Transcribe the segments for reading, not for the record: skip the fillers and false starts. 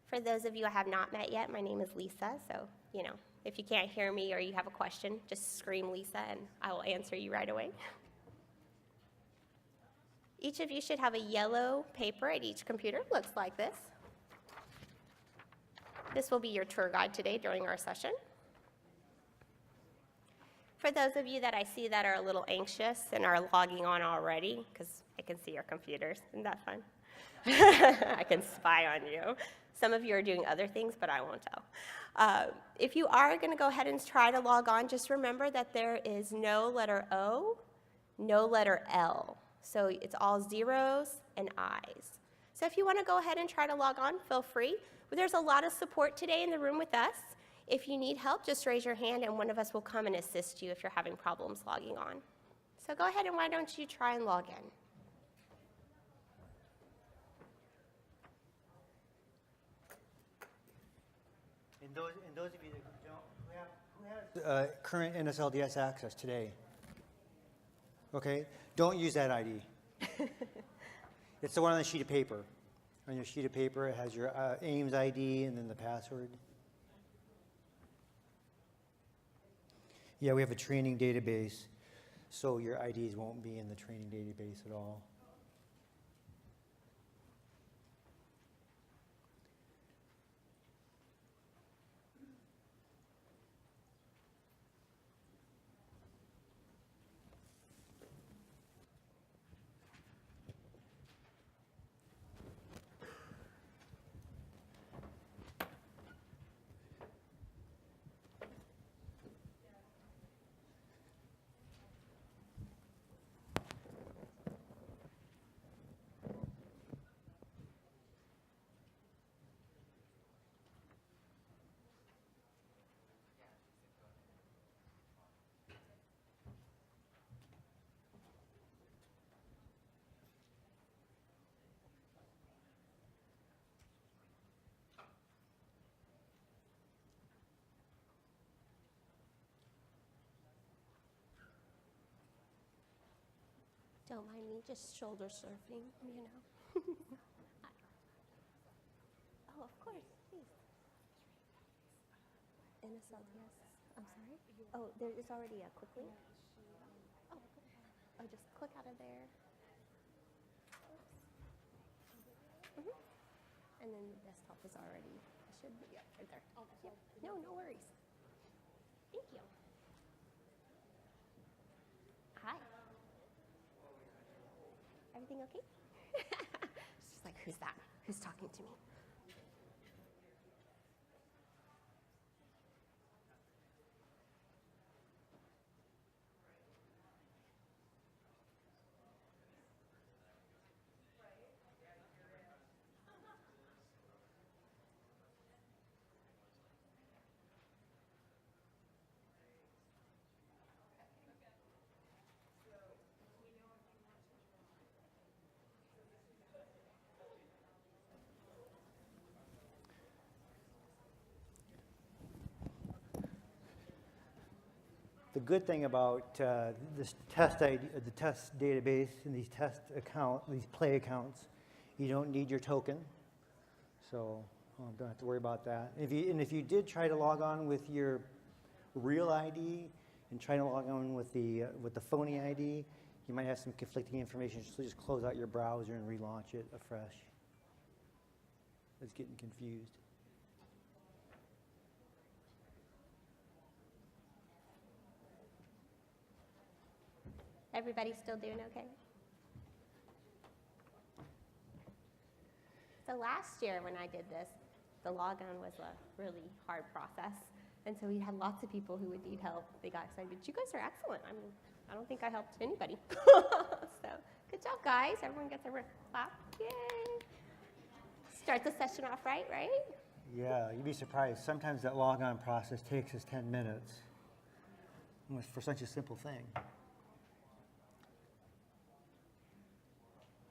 For those of you I have not met yet, my name is Lisa, so, if you can't hear me or you have a question, just scream Lisa and I will answer you right away. Each of you should have a yellow paper at each computer. Looks like this. This will be your tour guide today during our session. For those of you that I see that are a little anxious and are logging on already, because I can see your computers, isn't that fun? I can spy on you. Some of you are doing other things, but I won't tell. If you are going to go ahead and try to log on, just remember that there is no letter O, no letter L. So it's all zeros and I's. So if you want to go ahead and try to log on, feel free. But there's a lot of support today in the room with us. If you need help, just raise your hand and one of us will come and assist you if you're having problems logging on. So go ahead and why don't you try and log in. And those of you that don't, who has current NSLDS access today? Okay, don't use that ID. It's the one on the sheet of paper. On your sheet of paper, it has your Ames ID and then the password. Yeah, we have a training database, so your IDs won't be in the training database at all. Don't mind me, just shoulder surfing, Oh, of course, please. NSLDS, I'm sorry? Oh, there is already a quick link? Oh, just click out of there. Oops. And then the desktop is already, it should be up right there. Yep. No worries. Thank you. Hi. Everything okay? It's just like, who's that? Who's talking to me? The good thing about this test ID, the test database and these these play accounts, you don't need your token, so don't have to worry about that. If you did try to log on with your real ID and try to log on with the phony ID, you might have some conflicting information. So just close out your browser and relaunch it afresh. It's getting confused. Everybody still doing okay? So last year when I did this, the logon was a really hard process. And so we had lots of people who would need help. They got excited, but you guys are excellent. I mean, I don't think I helped anybody. So good job, guys. Everyone gets a clap. Yay. Start the session off right? Yeah, you'd be surprised. Sometimes that logon process takes us 10 minutes for such a simple thing.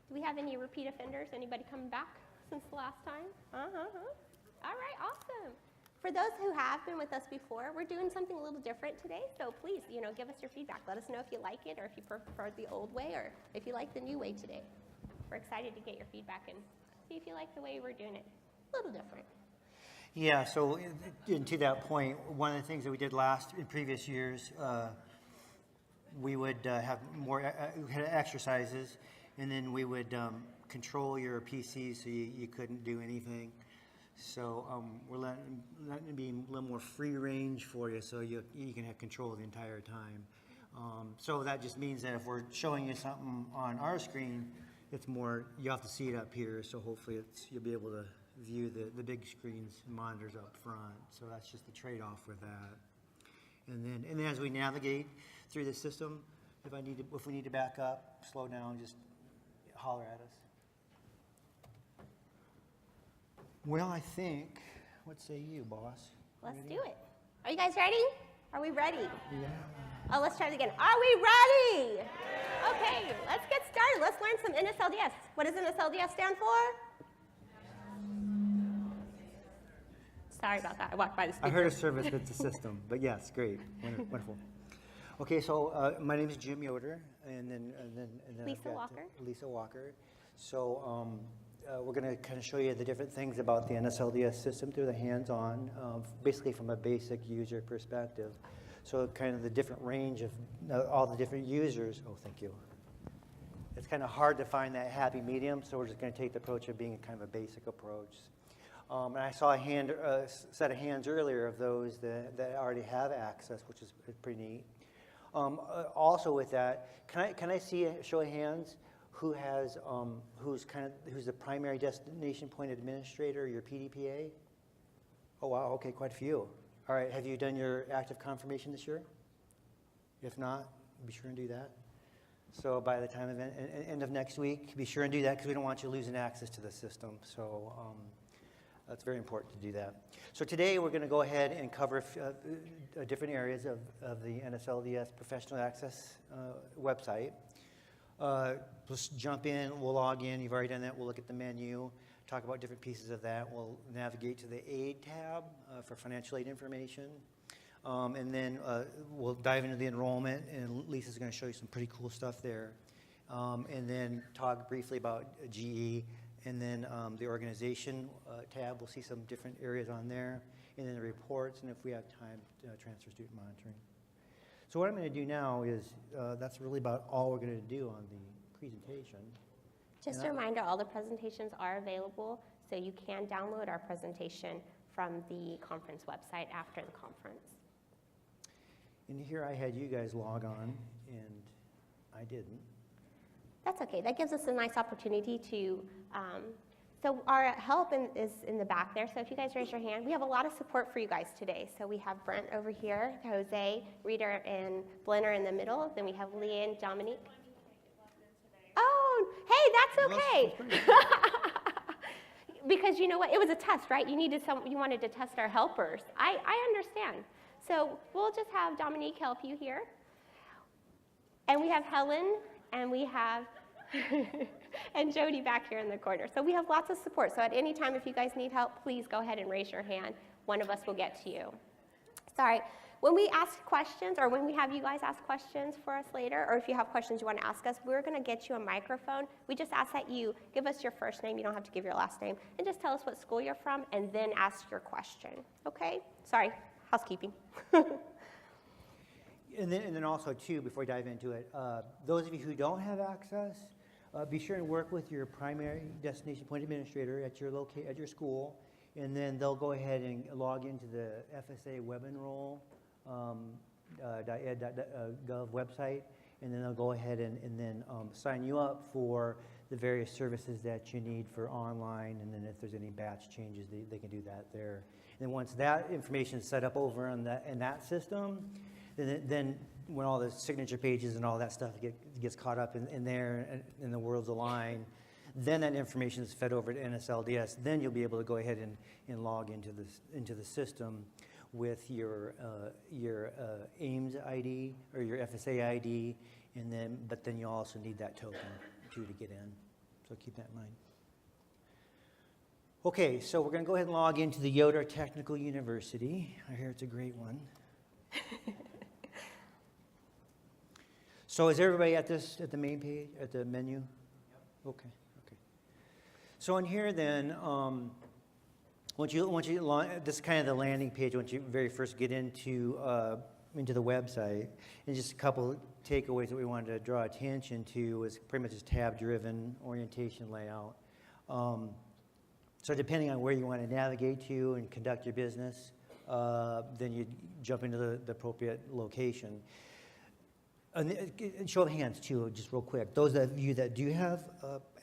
Do we have any repeat offenders? Anybody coming back since the last time? All right, awesome. For those who have been with us before, we're doing something a little different today. So please, give us your feedback. Let us know if you like it or if you prefer the old way or if you like the new way today. We're excited to get your feedback and see if you like the way we're doing it. A little different. Yeah, so to that point, one of the things that we did in previous years, we would have more exercises, and then we would control your PC so you couldn't do anything. So we're letting it be a little more free range for you, so you can have control the entire time. So that just means that if we're showing you something on our screen, it's more, you have to see it up here, so hopefully you'll be able to view the big screens and monitors up front. So that's just the trade-off with that. And then as we navigate through the system, if we need to back up, slow down, just holler at us. Well, I think, what say you, boss? Let's do it. Are you guys ready? Are we ready? Yeah. Oh, let's try it again. Are we ready? Okay, let's get started. Let's learn some NSLDS. What does NSLDS stand for? Sorry about that. I walked by the speaker. I heard a service with the system, but yes, great, wonderful. Okay, so my name is Jim Yoder, and then Lisa I've got Walker. Lisa Walker. So we're going to kind of show you the different things about the NSLDS system through the hands-on, basically from a basic user perspective. So kind of the different range of all the different users. Oh, thank you. It's kind of hard to find that happy medium, so we're just going to take the approach of being kind of a basic approach. And I saw a set of hands earlier of those that already have access, which is pretty neat. Also with that, can I see a show of hands who's the primary destination point administrator, your PDPA? Oh wow, okay, quite a few. All right, have you done your active confirmation this year? If not, be sure and do that. So by the time of end of next week, be sure and do that because we don't want you losing access to the system. So that's very important to do that. So today we're going to go ahead and cover different areas of the NSLDS Professional Access website. Let's jump in, we'll log in, you've already done that, we'll look at the menu, talk about different pieces of that, we'll navigate to the aid tab for financial aid information, and then we'll dive into the enrollment, and Lisa's going to show you some pretty cool stuff there, and then talk briefly about GE, and then the organization tab, we'll see some different areas on there, and then the reports, and if we have time, transfer student monitoring. So what I'm going to do now is, that's really about all we're going to do on the presentation. Just a reminder, all the presentations are available, so you can download our presentation from the conference website after the conference. And here I had you guys log on, and I didn't. That's okay. That gives us a nice opportunity to, so our help is in the back there. So if you guys raise your hand, we have a lot of support for you guys today. So we have Brent over here, Jose, Rita, and Blenner in the middle. Then we have Leanne, Dominique. Oh, hey, that's okay. Because you know what? It was a test, right? You wanted to test our helpers. I understand. So we'll just have Dominique help you here. And we have Helen, and we have and Jody back here in the corner. So we have lots of support. So at any time, if you guys need help, please go ahead and raise your hand. One of us will get to you. Sorry. When we ask questions, or when we have you guys ask questions for us later, or if you have questions you want to ask us, we're going to get you a microphone. We just ask that you give us your first name. You don't have to give your last name. And just tell us what school you're from, and then ask your question. Okay? Sorry. Housekeeping. And then also, too, before we dive into it, those of you who don't have access, be sure and work with your primary destination point administrator at your school, and then they'll go ahead and log into the FSA web enroll .ed.gov website, and then they'll go ahead and then sign you up for the various services that you need for online, and then if there's any batch changes, they can do that there. And then once that information is set up over in that system, then when all the signature pages and all that stuff gets caught up in there and the worlds align, then that information is fed over to NSLDS. Then you'll be able to go ahead and log into the system with your AIMS ID or your FSA ID, but then you also need that token too to get in. So keep that in mind. Okay, so we're going to go ahead and log into the Yoder Technical University. I hear it's a great one. So is everybody at the main page, at the menu? Yep. Okay. So in here then, This is kind of the landing page once you very first get into the website. And just a couple takeaways that we wanted to draw attention to was pretty much just tab-driven orientation layout. So depending on where you want to navigate to and conduct your business, then you jump into the appropriate location. And show of hands too, just real quick. Those of you that do have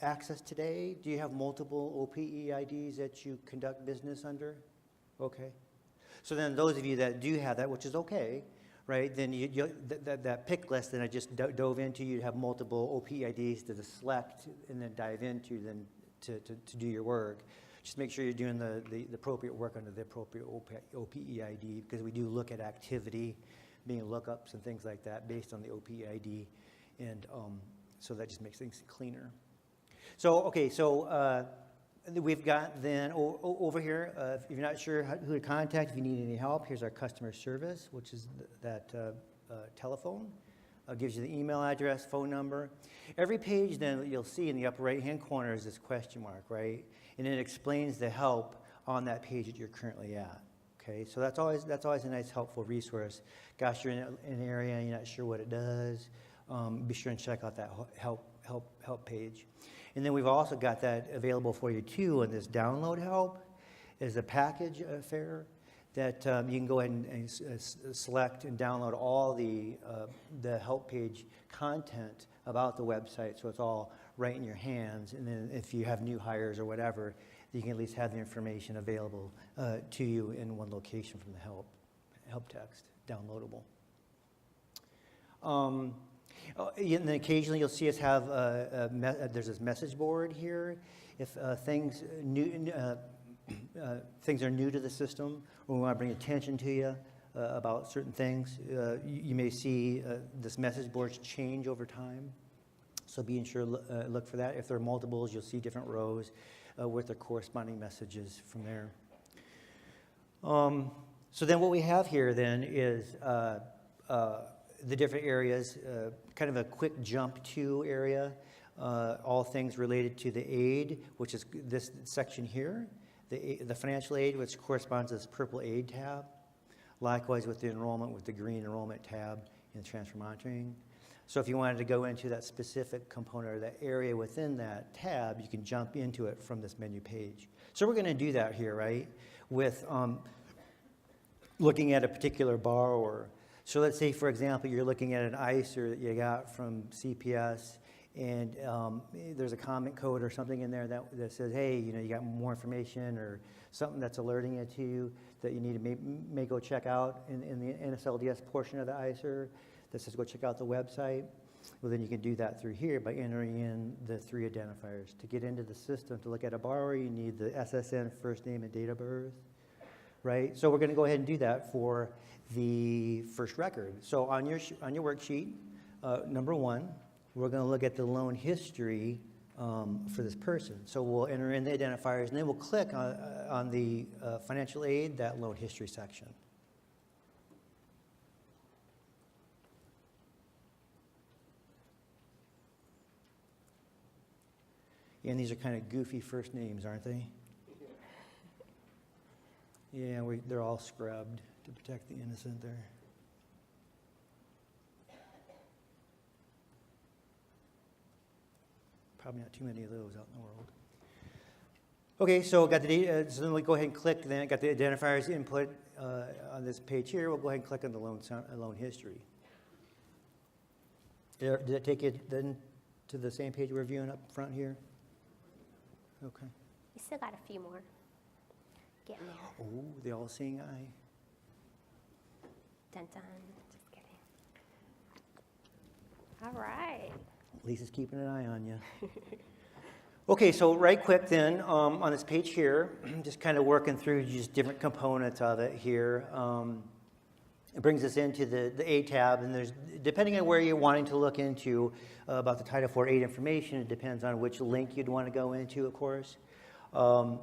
access today, do you have multiple OPE IDs that you conduct business under? Okay. So then those of you that do have that, which is okay, right? Then that pick list that I just dove into, you have multiple OPE IDs to select and then dive into then to do your work. Just make sure you're doing the appropriate work under the appropriate OPE ID, because we do look at activity, being lookups and things like that based on the OPE ID, and so that just makes things cleaner. So, okay, so we've got then over here, if you're not sure who to contact, if you need any help, here's our customer service, which is that telephone. Gives you the email address, phone number. Every page then you'll see in the upper right-hand corner is this question mark, right? And it explains the help on that page that you're currently at. Okay, so that's always a nice, helpful resource. Gosh, you're in an area and you're not sure what it does. Be sure and check out that help page. And then we've also got that available for you too. And this download help is a package affair that you can go ahead and select and download all the help page content about the website, so it's all right in your hands. And then if you have new hires or whatever, you can at least have the information available to you in one location from the help text, downloadable. And then occasionally you'll see us have there's this message board here. If things are new to the system, or we want to bring attention to you about certain things, you may see this message boards change over time. So be sure look for that. If there are multiples, you'll see different rows with their corresponding messages from there. So then what we have here then is the different areas, kind of a quick jump to area, all things related to the aid, which is this section here, the financial aid, which corresponds to this purple aid tab. Likewise with the enrollment, with the green enrollment tab in transfer monitoring. So if you wanted to go into that specific component or that area within that tab, you can jump into it from this menu page. So we're going to do that here, right, with looking at a particular borrower. So let's say, for example, you're looking at an ICER that you got from CPS, and there's a comment code or something in there that says, hey, you got more information or something that's alerting you to that you need to may go check out in the NSLDS portion of the ICER that says go check out the website. Well, then you can do that through here by entering in the 3 identifiers. To get into the system, to look at a borrower, you need the SSN, first name, and date of birth, right? So we're going to go ahead and do that for the first record. So on your worksheet, number 1, we're going to look at the loan history for this person. So we'll enter in the identifiers, and then we'll click on the financial aid, that loan history section. And these are kind of goofy first names, aren't they? Yeah, they're all scrubbed to protect the innocent there. Probably not too many of those out in the world. Okay, so got the data. So then we go ahead and click. Then got the identifiers input on this page here. We'll go ahead and click on the loan history. Did that take you then to the same page we're viewing up front here? Okay. We still got a few more. Getting there. Oh, the all-seeing eye. Dun dun. Just kidding. All right. Lisa's keeping an eye on you. Okay, so right quick then, on this page here, just kind of working through just different components of it here. It brings us into the A tab, and there's, depending on where you're wanting to look into about the Title IV aid information, it depends on which link you'd want to go into, of course. So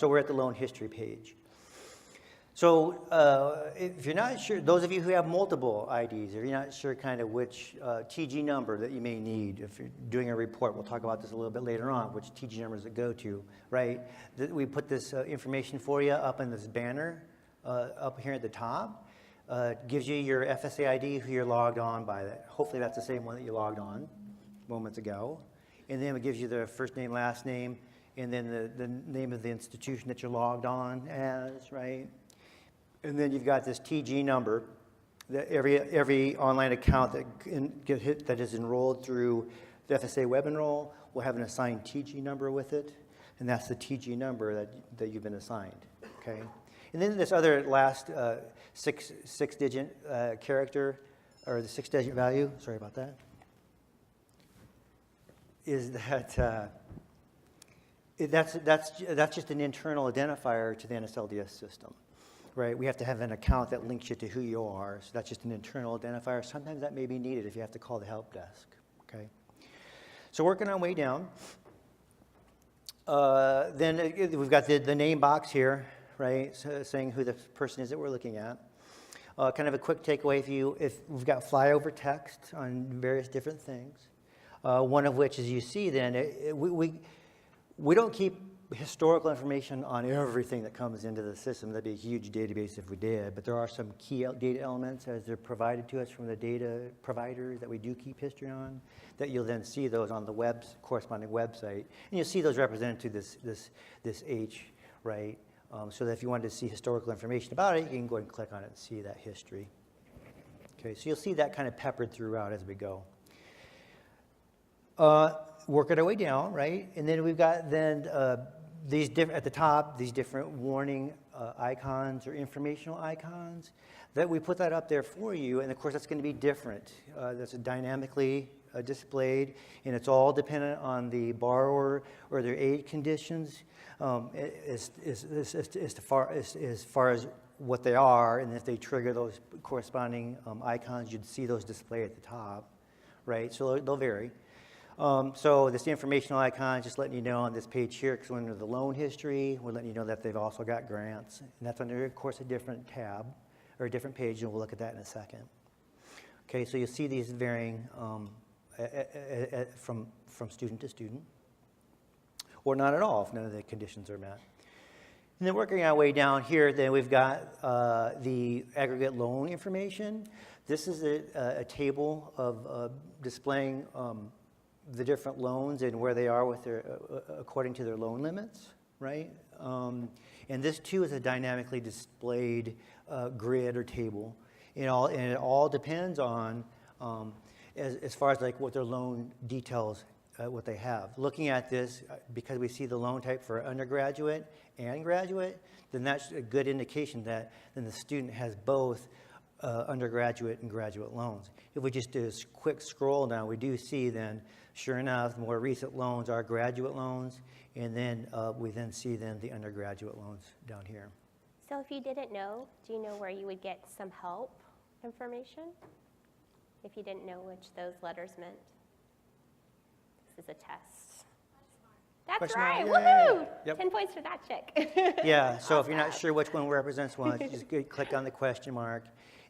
we're at the loan history page. So if you're not sure, those of you who have multiple IDs, if you're not sure kind of which TG number that you may need, if you're doing a report, we'll talk about this a little bit later on, which TG numbers that go to, right? We put this information for you up in this banner up here at the top. Gives you your FSA ID, who you're logged on by. Hopefully that's the same one that you logged on moments ago. And then it gives you the first name, last name, and then the name of the institution that you're logged on as, right? And then you've got this TG number that every online account that is enrolled through the FSA Web Enroll will have an assigned TG number with it, and that's the TG number that you've been assigned, okay? And then this other last six-digit character, or the six-digit value, sorry about that, is that that's just an internal identifier to the NSLDS system. Right, we have to have an account that links you to who you are, so that's just an internal identifier. Sometimes that may be needed if you have to call the help desk, okay? So working our way down, then we've got the name box here, right, so saying who the person is that we're looking at. Kind of a quick takeaway for you, if we've got flyover text on various different things, one of which, as you see then, we don't keep historical information on everything that comes into the system. That'd be a huge database if we did, but there are some key data elements as they're provided to us from the data providers that we do keep history on, that you'll then see those on the corresponding website. And you'll see those represented to this H, right? So that if you wanted to see historical information about it, you can go ahead and click on it and see that history. Okay, so you'll see that kind of peppered throughout as we go. Working our way down, right? And then we've got then at the top, these different warning icons or informational icons that we put that up there for you. And of course, that's going to be different. That's dynamically displayed, and it's all dependent on the borrower or their aid conditions as far as what they are. And if they trigger those corresponding icons, you'd see those displayed at the top, right? So they'll vary. So this informational icon, just letting you know on this page here, because under the loan history, we're letting you know that they've also got grants. And that's under, of course, a different tab or a different page, and we'll look at that in a second. Okay, so you'll see these varying from student to student, or not at all if none of the conditions are met. And then working our way down here, then we've got the aggregate loan information. This is a table of displaying the different loans and where they are with their according to their loan limits, right? And this too is a dynamically displayed grid or table. And it all depends on as far as like what their loan details, what they have. Looking at this, because we see the loan type for undergraduate and graduate, then that's a good indication that then the student has both undergraduate and graduate loans. If we just do a quick scroll down, we do see then, sure enough, more recent loans are graduate loans, and then we then see then the undergraduate loans down here. So if you didn't know, do you know where you would get some help information? If you didn't know which those letters meant? This is a test. That's Question right, mark, yay. woohoo! Yep. 10 points for that chick. Yeah, so if you're not sure which one represents one, just click on the question mark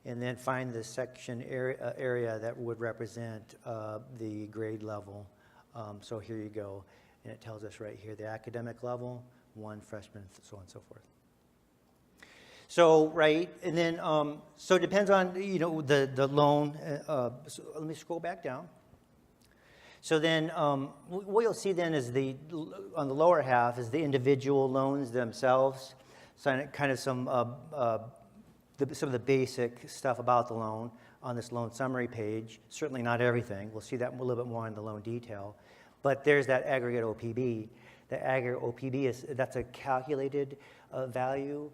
and then find the section area that would represent the grade level. So here you go, and it tells us right here the academic level, 1 freshman, so on and so forth. So, right, and then, so it depends on, the loan. So let me scroll back down. So then what you'll see then is on the lower half is the individual loans themselves, so kind of some of the basic stuff about the loan on this loan summary page. Certainly not everything. We'll see that a little bit more in the loan detail. But there's that aggregate OPB. The aggregate OPB that's a calculated value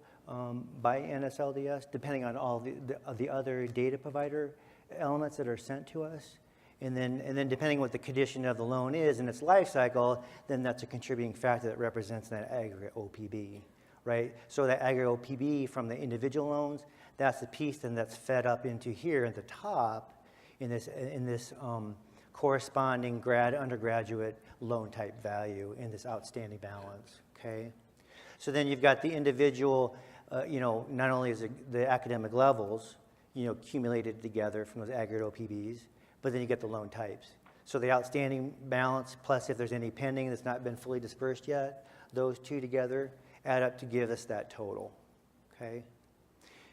by NSLDS, depending on all the other data provider elements that are sent to us. And then depending what the condition of the loan is in its life cycle, then that's a contributing factor that represents that aggregate OPB, right? So that aggregate OPB from the individual loans, that's the piece then that's fed up into here at the top in this corresponding undergraduate loan type value in this outstanding balance, okay? So then you've got the individual not only is the academic levels, accumulated together from those aggregate OPBs, but then you get the loan types. So the outstanding balance, plus if there's any pending that's not been fully dispersed yet, those two together add up to give us that total, okay?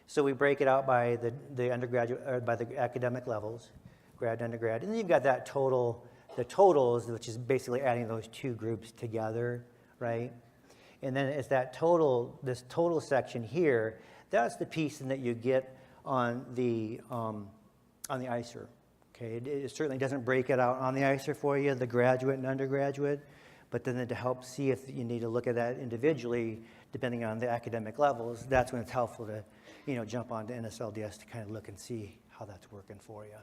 So we break it out by the undergraduate, or by the academic levels, grad, undergrad, and then you've got that total, the totals, which is basically adding those two groups together, right? And then it's that total, this total section here, that's the piece that you get on the ICER. Okay, it certainly doesn't break it out on the ICER for you, the graduate and undergraduate, but then to help see if you need to look at that individually, depending on the academic levels, that's when it's helpful to, jump onto NSLDS to kind of look and see how that's working for you.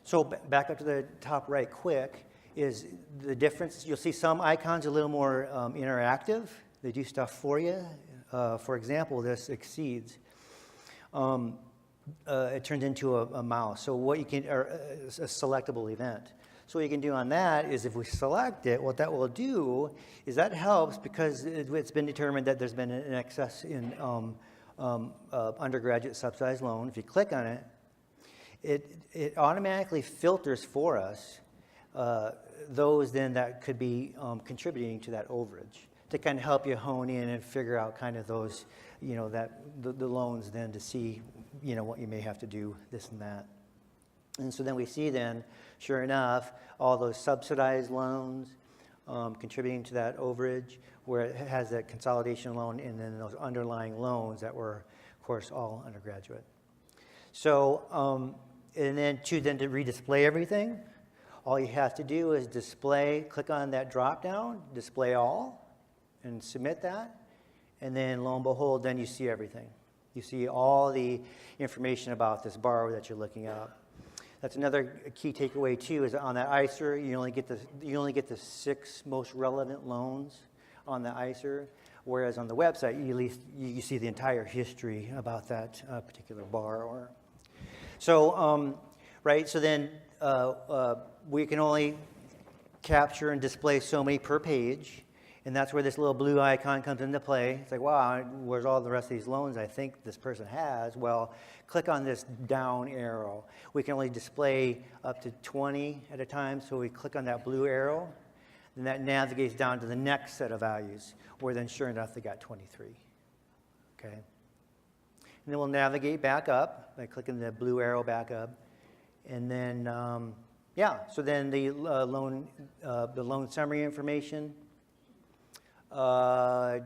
So back up to the top right quick is the difference. You'll see some icons a little more interactive. They do stuff for you. For example, this exceeds. It turns into a mouse. So what you can, or a selectable event. So what you can do on that is if we select it, what that will do is that helps because it's been determined that there's been an excess in undergraduate subsidized loan. If you click on it, it automatically filters for us those then that could be contributing to that overage to kind of help you hone in and figure out kind of those, the loans then to see, what you may have to do, this and that. And so then we see then, sure enough, all those subsidized loans contributing to that overage where it has that consolidation loan and then those underlying loans that were, of course, all undergraduate. So, and then to redisplay everything, all you have to do is click on that drop down, display all, and submit that. And then lo and behold, then you see everything. You see all the information about this borrower that you're looking at. That's another key takeaway too, is on that ICER, you only get the 6 most relevant loans on the ICER, whereas on the website, you see the entire history about that particular borrower. So, right, so then we can only capture and display so many per page, and that's where this little blue icon comes into play. It's like, wow, where's all the rest of these loans I think this person has? Well, click on this down arrow. We can only display up to 20 at a time, so we click on that blue arrow, and that navigates down to the next set of values, where then sure enough they got 23, okay? And then we'll navigate back up by clicking the blue arrow back up. And then, so then the loan summary information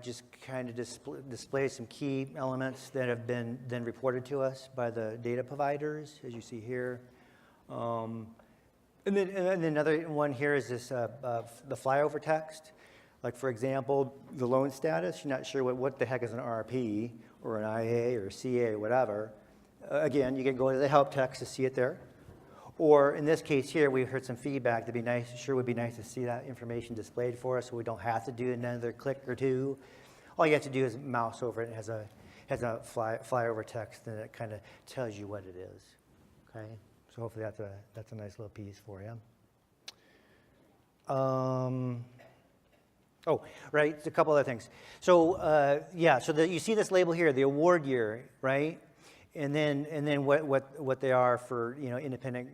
just kind of displays some key elements that have been then reported to us by the data providers, as you see here. And then another one here is this, the flyover text. Like, for example, the loan status, you're not sure what the heck is an RP or an IA or CA or whatever. Again, you can go to the help text to see it there. Or in this case here, we heard some feedback that'd be nice, sure would be nice to see that information displayed for us so we don't have to do another click or two. All you have to do is mouse over it. It has a flyover text and it kind of tells you what it is, okay? So hopefully that's a nice little piece for you. Oh, right, a couple other things. So so you see this label here, the award year, right? And then what they are for, independent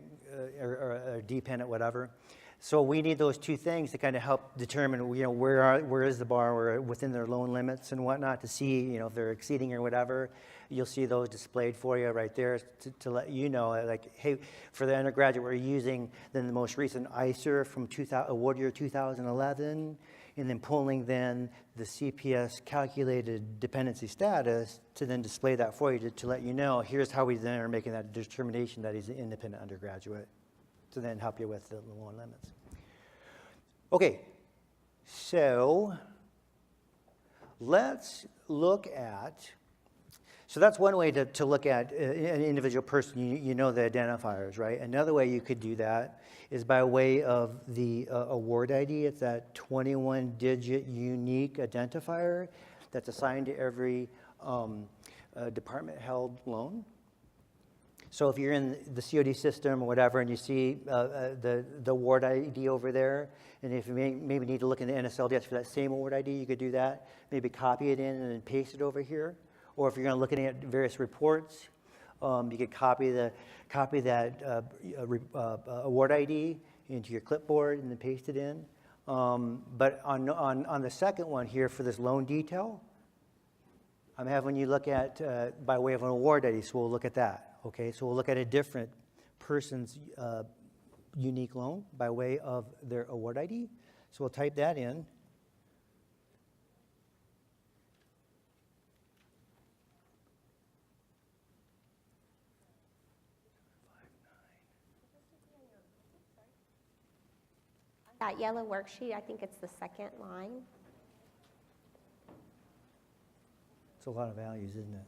or dependent, whatever. So we need those two things to kind of help determine, where is the borrower within their loan limits and whatnot to see, if they're exceeding or whatever. You'll see those displayed for you right there to let you know, like, hey, for the undergraduate, we're using then the most recent ICER from award year 2011, and then pulling then the CPS calculated dependency status to then display that for you to let you know, here's how we then are making that determination that he's an independent undergraduate to then help you with the loan limits. Okay, so let's look at, so that's one way to look at an individual person, you know the identifiers, right? Another way you could do that is by way of the award ID. It's that 21-digit unique identifier that's assigned to every department-held loan. So if you're in the COD system or whatever and you see the award ID over there, and if you maybe need to look in the NSLDS for that same award ID, you could do that. Maybe copy it in and then paste it over here. Or if you're going to look at various reports, you could copy that award ID into your clipboard and then paste it in. But on the second one here for this loan detail, I'm having you look at by way of an award ID, so we'll look at that. Okay, so we'll look at a different person's unique loan by way of their award ID. So we'll type that in. That yellow worksheet, I think it's the second line. It's a lot of values, isn't it?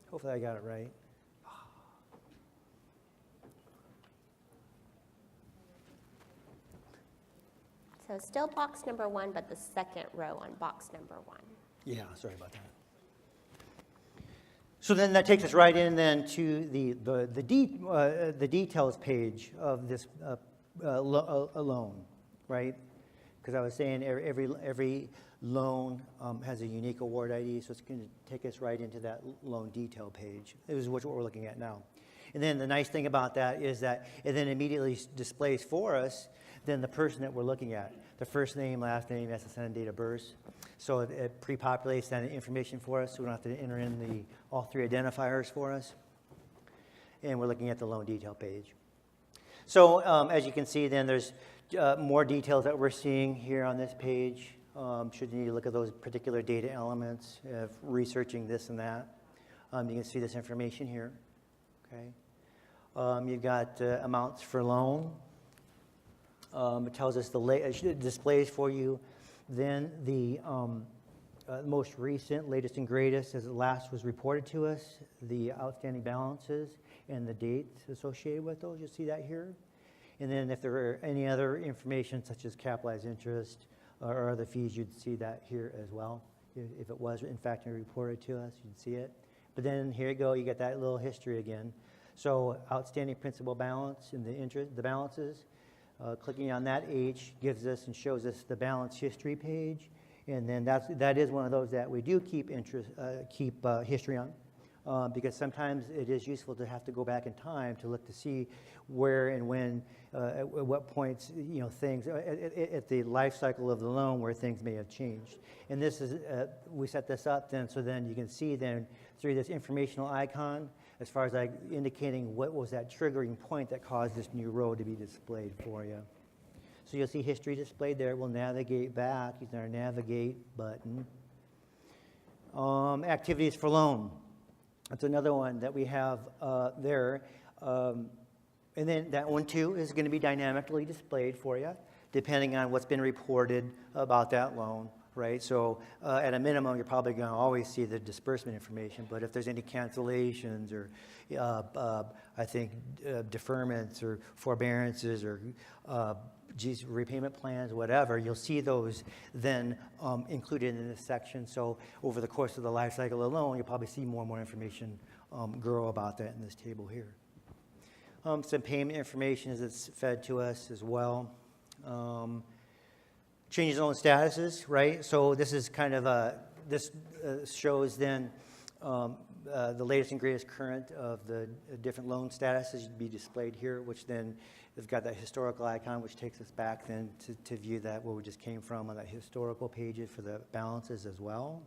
Hopefully I got it right. So still box number 1, but the second row on box number 1. Yeah, sorry about that. So then that takes us right in then to the details page of this loan, right? Because I was saying every loan has a unique award ID, so it's going to take us right into that loan detail page. This is what we're looking at now. And then the nice thing about that is that it then immediately displays for us then the person that we're looking at. The first name, last name, SSN, and date of birth. So it pre-populates that information for us, so we don't have to enter in all 3 identifiers for us. And we're looking at the loan detail page. So as you can see then, there's more details that we're seeing here on this page. Should you need to look at those particular data elements, researching this and that, you can see this information here. Okay. You've got amounts for loan. It tells us it displays for you then the most recent, latest and greatest as it last was reported to us, the outstanding balances and the dates associated with those. You'll see that here. And then if there are any other information such as capitalized interest or other fees, you'd see that here as well. If it was in fact reported to us, you'd see it. But then here you go, you get that little history again. So outstanding principal balance and the balances. Clicking on that H gives us and shows us the balance history page, and then that is one of those that we do keep history on, because sometimes it is useful to have to go back in time to look to see where and when, at what points, things at the life cycle of the loan where things may have changed. And this is we set this up then, so then you can see then through this informational icon, as far as like indicating what was that triggering point that caused this new row to be displayed for you. So you'll see history displayed there. We'll navigate back using our navigate button. Activities for loan. That's another one that we have there. And then that one too is going to be dynamically displayed for you, depending on what's been reported about that loan. Right, so at a minimum, you're probably going to always see the disbursement information. But if there's any cancellations or, I think, deferments or forbearances or repayment plans, whatever, you'll see those then included in this section. So over the course of the life cycle of the loan, you'll probably see more and more information grow about that in this table here. Some payment information is fed to us as well. Changes in loan statuses, right? So this is kind of this shows then the latest and greatest current of the different loan statuses be displayed here, which then has got that historical icon, which takes us back then to view that where we just came from on that historical pages for the balances as well.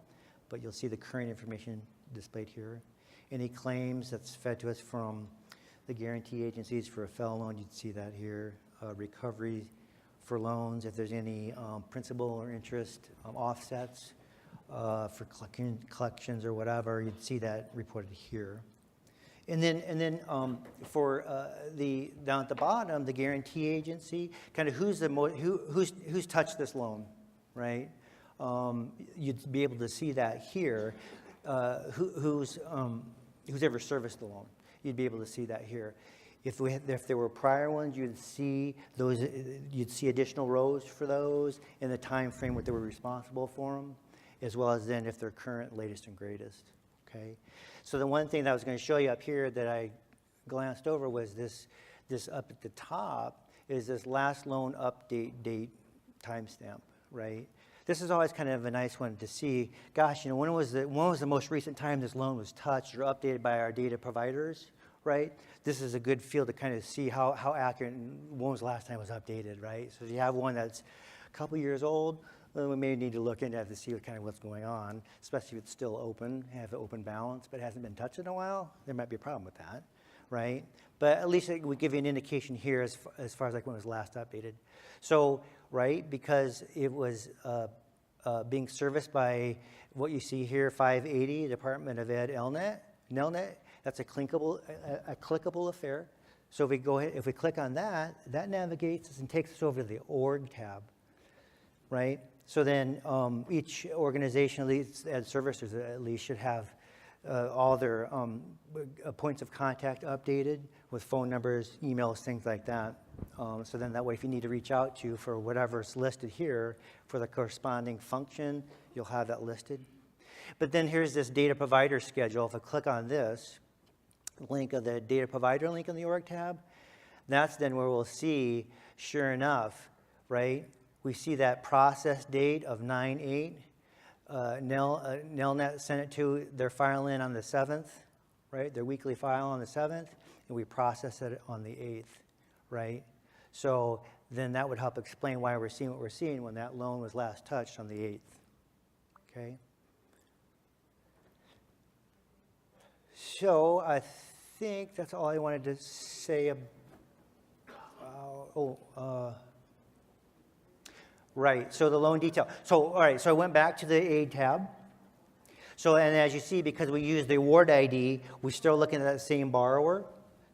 But you'll see the current information displayed here. Any claims that's fed to us from the guarantee agencies for a FSA loan, you'd see that here. Recovery for loans, if there's any principal or interest offsets for collections or whatever, you'd see that reported here. And then for down at the bottom, the guarantee agency, kind of who's touched this loan, right? You'd be able to see that here. Who's ever serviced the loan? You'd be able to see that here. If there were prior ones, you'd see those. You'd see additional rows for those and the time frame what they were responsible for them, as well as then if they're current, latest, and greatest. Okay. So the one thing that I was going to show you up here that I glanced over was this up at the top is this last loan update date timestamp right? This is always kind of a nice one to see. Gosh, when was the most recent time this loan was touched or updated by our data providers, right? This is a good field to kind of see how accurate and when was the last time it was updated, right? So if you have one that's a couple years old, then we may need to look into that to see kind of what's going on, especially if it's still open, have an open balance, but hasn't been touched in a while. There might be a problem with that, right? But at least it would give you an indication here as far as like when it was last updated. So, right, because it was being serviced by what you see here, 580, Department of Ed Nelnet, that's a clickable affair. So if we click on that, that navigates us and takes us over to the org tab, right? So then each organization, at least Ed services at least, should have all their points of contact updated with phone numbers, emails, things like that. So then that way, if you need to reach out to for whatever's listed here for the corresponding function, you'll have that listed. But then here's this data provider schedule. If I click on this link of the data provider link in the org tab, that's then where we'll see, sure enough, right? We see that process date of 9/8. Nelnet sent it to their file in on the 7th, right? Their weekly file on the 7th, and we process it on the 8th, right? So then that would help explain why we're seeing what we're seeing when that loan was last touched on the 8th, okay? So I think that's all I wanted to say about, right, so the loan detail. So, all right, so I went back to the aid tab. So, and as you see, because we use the award ID, we're still looking at that same borrower.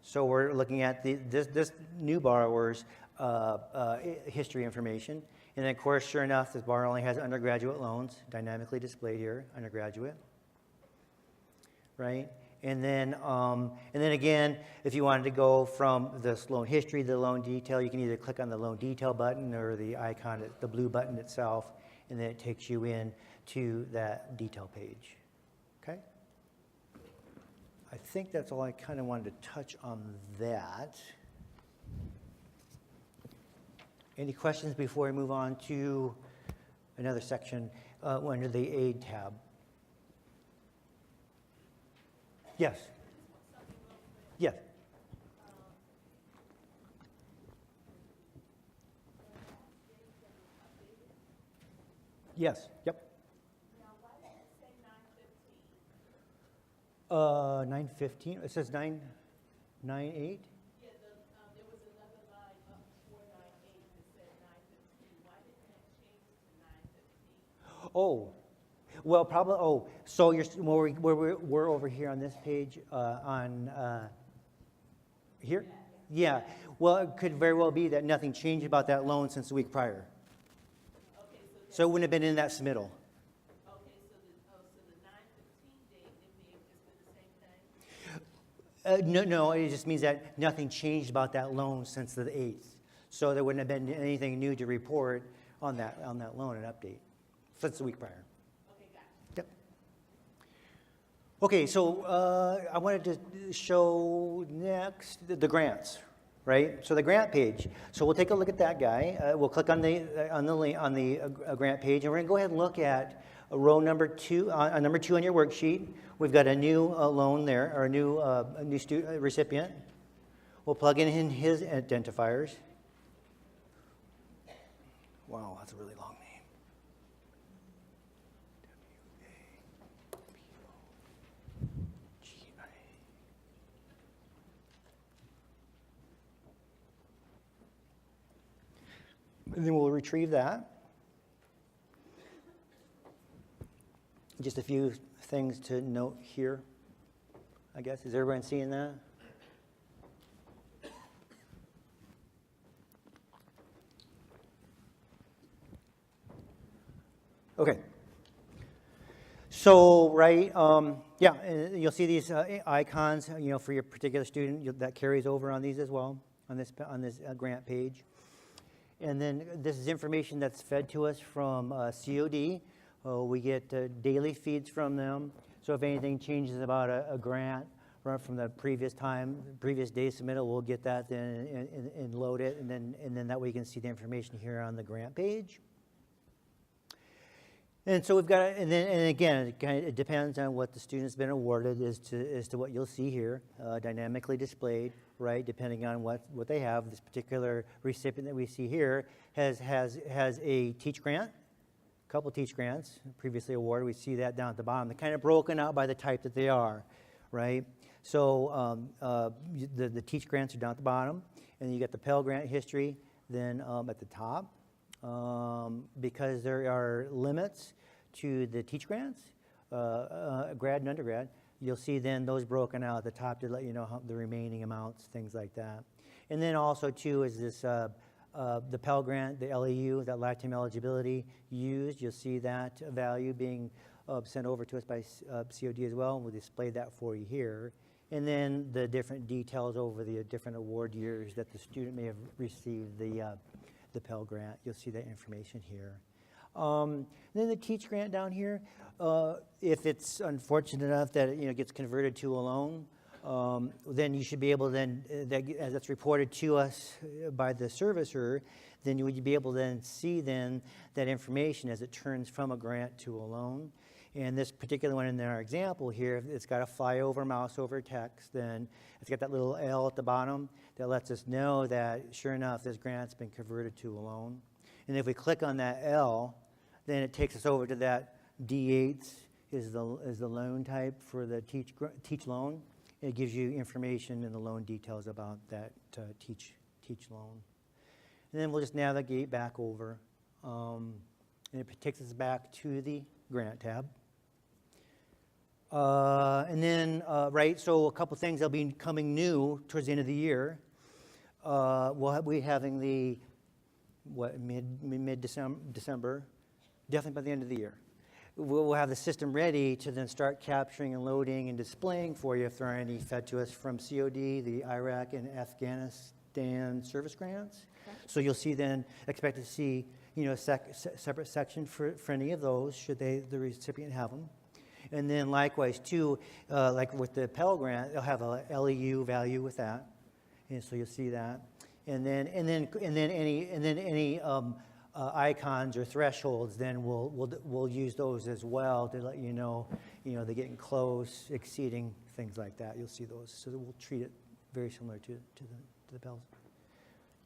So we're looking at this new borrower's history information. And then, of course, sure enough, this borrower only has undergraduate loans, dynamically displayed here, undergraduate, right? And then again, if you wanted to go from this loan history to the loan detail, you can either click on the loan detail button or the icon, the blue button itself, and then it takes you in to that detail page, okay? I think that's all I kind of wanted to touch on that. Any questions before we move on to another section under the aid tab? Yes. Yes. Yes. Yep. Now, why did it say 9:15? 9:15. It says 9:8. Yeah, there was another line up before 9:8 that said 9:15. Why didn't that change to 9:15? Oh. Well, probably. Oh, so we're over here on this page on here. Yeah. Well, it could very well be that nothing changed about that loan since the week prior. Okay, So it wouldn't have been in that submittal. okay, so the 9:15 date, it may have just been the same thing? No, it just means that nothing changed about that loan since the 8th. So there wouldn't have been anything new to report on that loan, an update, since the week prior. Okay, gotcha. Yep. Okay, so I wanted to show next the grants, right? So the grant page. So we'll take a look at that guy. We'll click on the grant page, and we're going to go ahead and look at row number 2. Number 2 on your worksheet. We've got a new loan there, or a new recipient. We'll plug in his identifiers. Wow, that's a really long name. W-A-P-O-G-I. And then we'll retrieve that. Just a few things to note here, I guess. Is everyone seeing that? Okay. So, right, yeah, and you'll see these icons, for your particular student. That carries over on these as well, on this grant page. And then this is information that's fed to us from COD. We get daily feeds from them. So if anything changes about a grant from the previous day submittal, we'll get that then and load it, and then that way you can see the information here on the grant page. And so we've got, and again, it depends on what the student's been awarded as to what you'll see here, dynamically displayed, right? Depending on what they have. This particular recipient that we see here has a teach grant, a couple teach grants previously awarded. We see that down at the bottom. They're kind of broken out by the type that they are, right? So the teach grants are down at the bottom, and you got the Pell Grant history then at the top. Because there are limits to the teach grants, grad and undergrad, you'll see then those broken out at the top to let you know how the remaining amounts, things like that. And then also too is this the Pell Grant, the LEU, that lifetime eligibility used. You'll see that value being sent over to us by COD as well. We'll display that for you here. And then the different details over the different award years that the student may have received the Pell Grant. You'll see that information here. Then the Teach Grant down here, if it's unfortunate enough that it gets converted to a loan, then you should be able then, as it's reported to us by the servicer, then you would be able to then see then that information as it turns from a grant to a loan. And this particular one in our example here, it's got a flyover mouse over text, then it's got that little L at the bottom that lets us know that, sure enough, this grant's been converted to a loan. And if we click on that L, then it takes us over to that D8 is the loan type for the teach loan. It gives you information and the loan details about that teach loan. And then we'll just navigate back over, and it takes us back to the grant tab. And then, right, so a couple things that'll be coming new towards the end of the year. We'll be having the, mid-December, definitely by the end of the year. We'll have the system ready to then start capturing and loading and displaying for you if there are any fed to us from COD, the Iraq and Afghanistan service grants. Okay. So you'll see then, expect to see, a separate section for any of those, should the recipient have them. And then likewise too, like with the Pell Grant, they'll have a LEU value with that, and so you'll see that. And then any icons or thresholds, then we'll use those as well to let you know they're getting close, exceeding, things like that. You'll see those, so we'll treat it very similar to the Pells.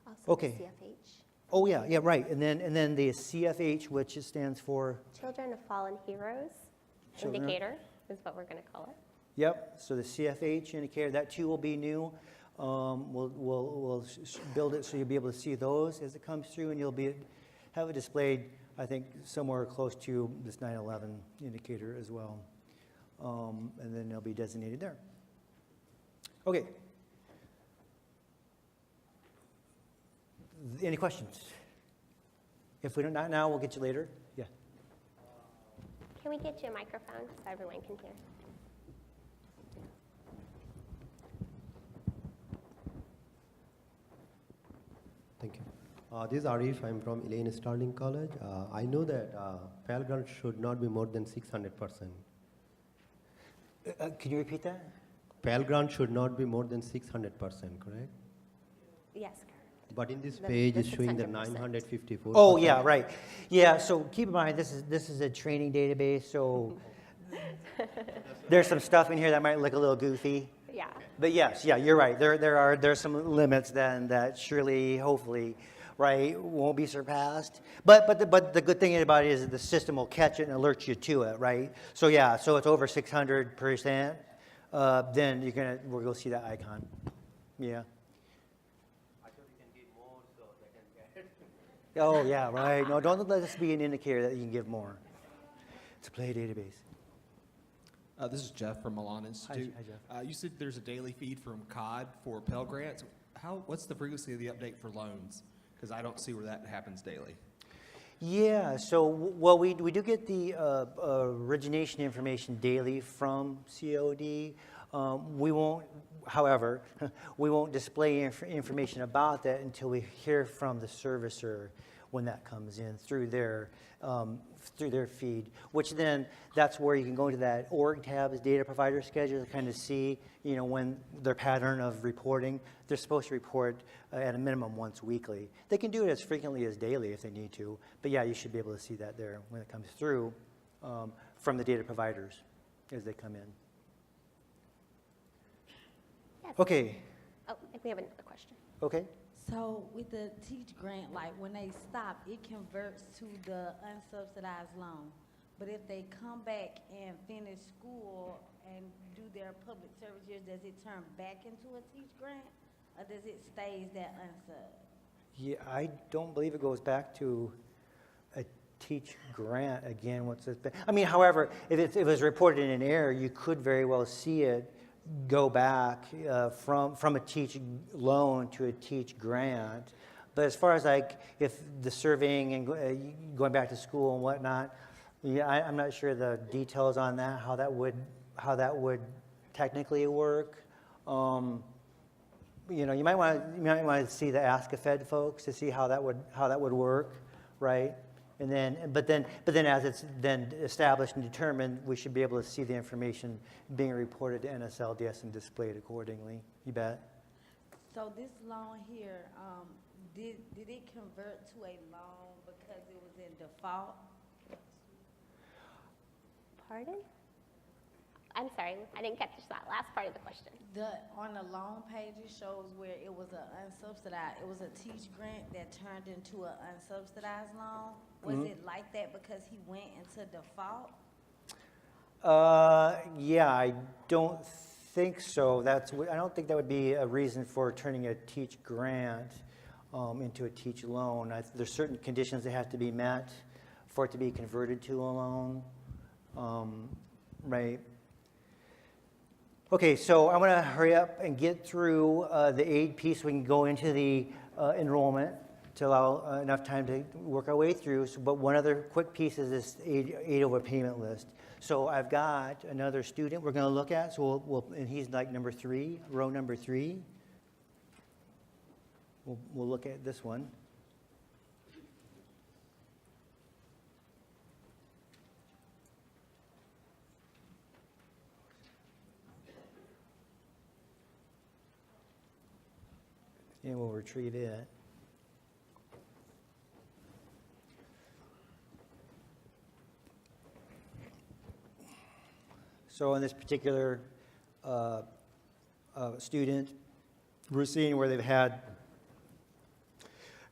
Also okay. The CFH. Oh yeah, right. And then the CFH, which stands for Children of Fallen Heroes. Children. Indicator is what we're going to call it. Yep. So the CFH indicator, that too will be new. We'll build it so you'll be able to see those as it comes through, and you'll have it displayed, I think, somewhere close to this 9/11 indicator as well. And then they'll be designated there. Okay. Any questions? If we don't, not now, we'll get you later. Yeah. Can we get you a microphone so everyone can hear? Thank you. This is Arif. I'm from Elaine Starling College. I know that Pell Grant should not be more than 600%. Can you repeat that? Pell Grant should not be more than 600%, correct? Yes. But in this page, it's showing that 600%. 954. Oh yeah, right. Yeah. So keep in mind this is a training database. So there's some stuff in here that might look a little goofy. Yeah. But yes, yeah, you're right. There's some limits then that surely, hopefully, right, won't be surpassed. But the good thing about it is that the system will catch it and alert you to it, right? So yeah, so it's over 600%. Then we're gonna see that icon. Yeah. Oh yeah, right. No, don't let this be an indicator that you can give more. It's a play database. This is Jeff from Milan Institute. Hi, Jeff. You said there's a daily feed from COD for Pell Grants. What's the frequency of the update for loans? Because I don't see where that happens daily. Yeah, so, well, we do get the origination information daily from COD. We won't, however, we won't display information about that until we hear from the servicer when that comes in through their feed, which then that's where you can go into that org tab's data provider schedule to kind of see, when their pattern of reporting. They're supposed to report at a minimum once weekly. They can do it as frequently as daily if they need to, but yeah, you should be able to see that there when it comes through from the data providers as they come in. Yes. Okay, Oh, I think we have another question. okay. So with the Teach Grant, like when they stop, it converts to the unsubsidized loan. But if they come back and finish school and do their public service years, does it turn back into a Teach Grant? Or does it stays that unsub? Yeah, I don't believe it goes back to a Teach Grant again. However, if it was reported in error, you could very well see it go back from a Teach loan to a Teach Grant. But as far as if the surveying and going back to school and whatnot, yeah, I'm not sure the details on that, how that would technically work. You might want to see the Ask a Fed folks to see how that would work, right? And but then as it's then established and determined, we should be able to see the information being reported to NSLDS and displayed accordingly. You bet. So this loan here, did it convert to a loan because it was in default? Pardon? I'm sorry, I didn't catch that last part of the question. On the loan page, it shows where it was it was a Teach Grant that turned into an unsubsidized loan. Was it like that because he went into default? Yeah, I don't think so. I don't think that would be a reason for turning a Teach Grant into a Teach loan. There's certain conditions that have to be met for it to be converted to a loan, right? Okay, so I'm going to hurry up and get through the aid piece so we can go into the enrollment to allow enough time to work our way through. But one other quick piece is this aid overpayment list. So I've got another student we're going to look at. So and he's like number 3, row number 3. We'll look at this one. And we'll retrieve it. So in this particular student, we're seeing where they've had a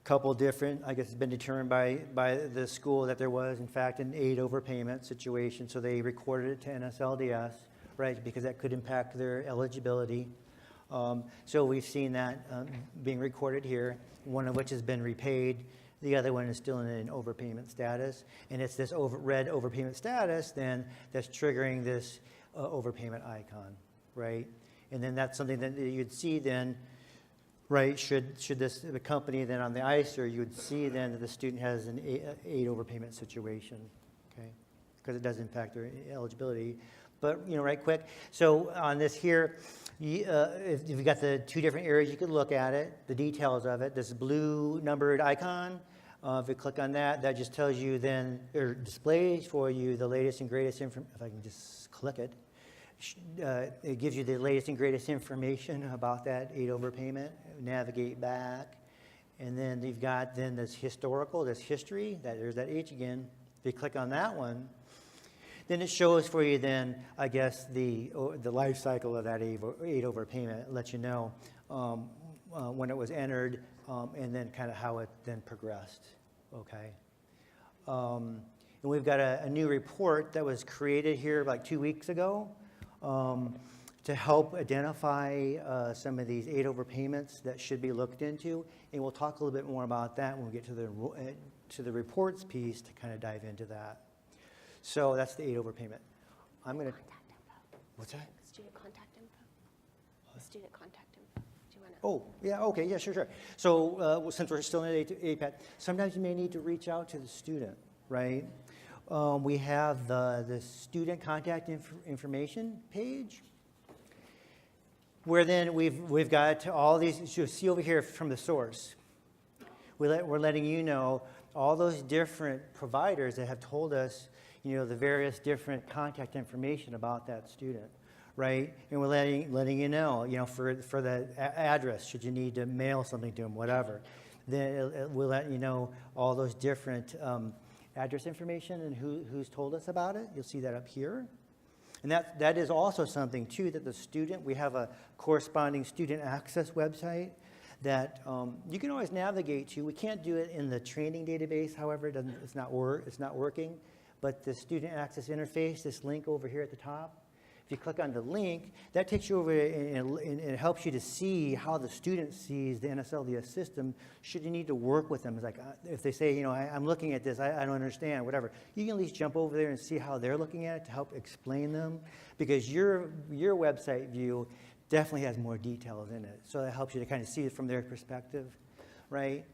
couple different, I guess it's been determined by the school that there was, in fact, an aid overpayment situation. So they recorded it to NSLDS, right, because that could impact their eligibility. So we've seen that being recorded here, one of which has been repaid. The other one is still in an overpayment status. And it's this red overpayment status then that's triggering this overpayment icon, right? And then that's something that you'd see then, right, should the company then on the ICER, you would see then that the student has an aid overpayment situation, okay? Because it does impact their eligibility. But, right quick, so on this here, if you've got the 2 different areas, you could look at it, the details of it. This blue numbered icon, if you click on that, that just tells you then, or displays for you the latest and greatest information. If I can just click it, it gives you the latest and greatest information about that aid overpayment. Navigate back, and then you've got then this historical, this history. There's that H again. If you click on that one, then it shows for you then, I guess, the life cycle of that aid overpayment. It lets you know when it was entered and then kind of how it then progressed, okay? And we've got a new report that was created here like 2 weeks ago to help identify some of these aid overpayments that should be looked into. And we'll talk a little bit more about that when we get to the reports piece to kind of dive into that. So that's the aid overpayment. I'm going to. Contact info. What's that? Student contact info. Student contact info. Do you want to? Oh, yeah, okay, yeah, sure. So since we're still in APAT, sometimes you may need to reach out to the student, right? We have the student contact information page, where then we've got all these. You see over here from the source. We're letting you know all those different providers that have told us, you know, the various different contact information about that student, right? And we're letting you know, for the address, should you need to mail something to them, whatever. Then we'll let you know all those different address information and who's told us about it. You'll see that up here. And that is also something, too, that the student, we have a corresponding student access website that you can always navigate to. We can't do it in the training database, however, it's not working. But the student access interface, this link over here at the top, if you click on the link, that takes you over and it helps you to see how the student sees the NSLDS system should you need to work with them. It's like, if they say, you know, I'm looking at this, I don't understand, whatever. You can at least jump over there and see how they're looking at it to help explain them, because your website view definitely has more details in it. So that helps you to kind of see it from their perspective, right?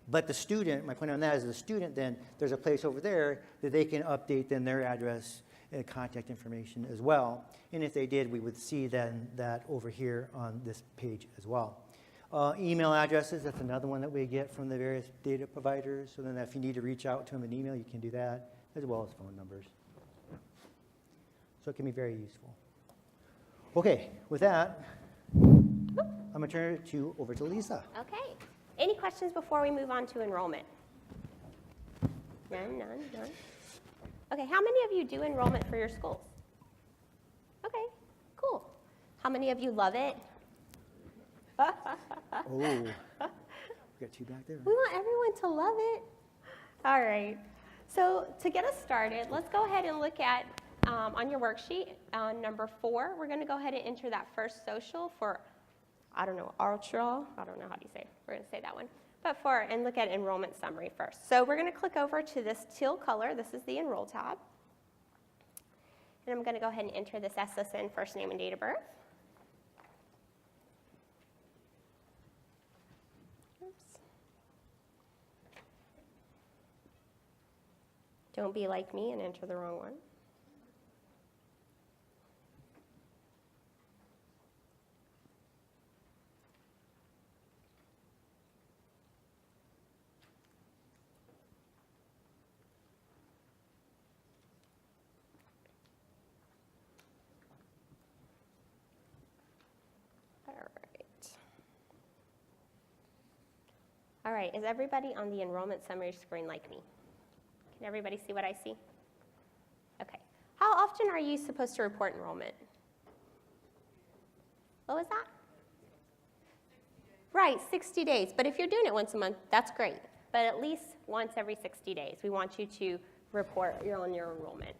But the student, my point on that is the student then, there's a place over there that they can update then their address and contact information as well. And if they did, we would see then that over here on this page as well. Email addresses, that's another one that we get from the various data providers. So then if you need to reach out to them in email, you can do that, as well as phone numbers. So it can be very useful. Okay, with that, I'm going to turn it over to Lisa. Okay. Any questions before we move on to enrollment? None. Okay, how many of you do enrollment for your schools? Okay, cool. How many of you love it? Oh, we got two back there. We want everyone to love it. All right. So to get us started, let's go ahead and look at, on your worksheet, number 4, we're going to go ahead and enter that first social for, I don't know how do you say it. We're going to say that one. And look at enrollment summary first. So we're going to click over to this teal color. This is the Enroll tab. And I'm going to go ahead and enter this SSN, first name and date of birth. Oops. Don't be like me and enter the wrong one. All right, is everybody on the enrollment summary screen like me? Can everybody see what I see? Okay. How often are you supposed to report enrollment? What was that? 60 days. Right, 60 days. But if you're doing it once a month, that's great. But at least once every 60 days, we want you to report on your enrollment.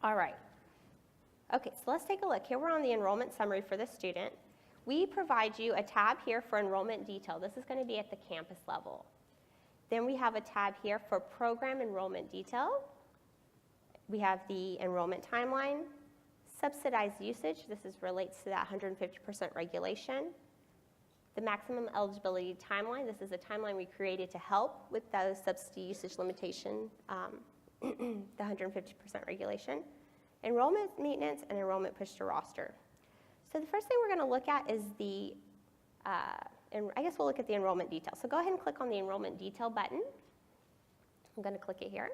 All right. Okay, so let's take a look. Here we're on the enrollment summary for the student. We provide you a tab here for enrollment detail. This is going to be at the campus level. Then we have a tab here for program enrollment detail. We have the enrollment timeline, subsidized usage. This relates to that 150% regulation. The maximum eligibility timeline. This is a timeline we created to help with those subsidy usage limitation, the 150% regulation. Enrollment maintenance and enrollment push to roster. So the first thing we're going to look at is the, and I guess we'll look at the enrollment detail. So go ahead and click on the enrollment detail button. I'm going to click it here.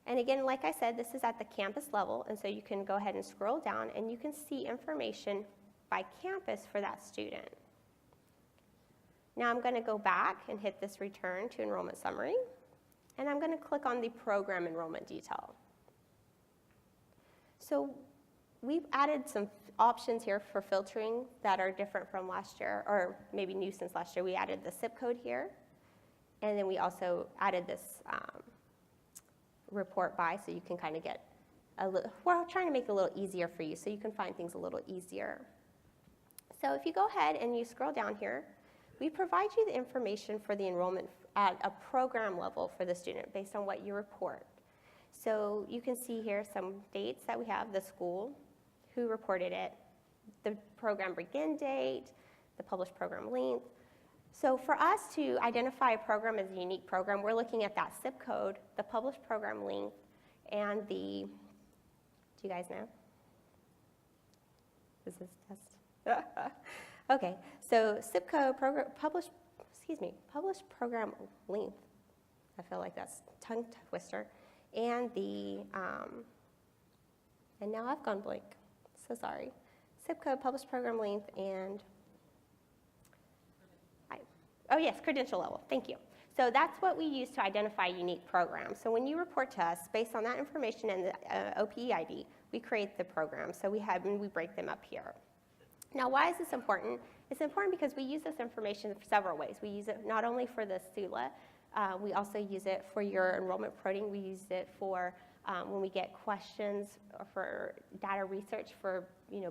And again, like I said, this is at the campus level, and so you can go ahead and scroll down and you can see information by campus for that student. Now I'm going to go back and hit this return to enrollment summary, and I'm going to click on the program enrollment detail. So we've added some options here for filtering that are different from last year, or maybe new since last year. We added the zip code here, and then we also added this report by, so you can kind of get a little, we're trying to make it a little easier for you so you can find things a little easier. So if you go ahead and you scroll down here, we provide you the information for the enrollment at a program level for the student based on what you report. So you can see here some dates that we have, the school, who reported it, the program begin date, the published program length. So for us to identify a program as a unique program, we're looking at that zip code, the published program length, and the, do you guys know? Is this test? Okay, so zip code, published program length. I feel like that's tongue twister. And and now I've gone blank. So sorry. Zip code, published program length, and oh yes, credential level. Thank you. So that's what we use to identify unique programs. So when you report to us, based on that information and the OPE ID, we create the program. So we break them up here. Now, why is this important? It's important because we use this information for several ways. We use it not only for the SULA, we also use it for your enrollment reporting. We use it for when we get questions or for data research for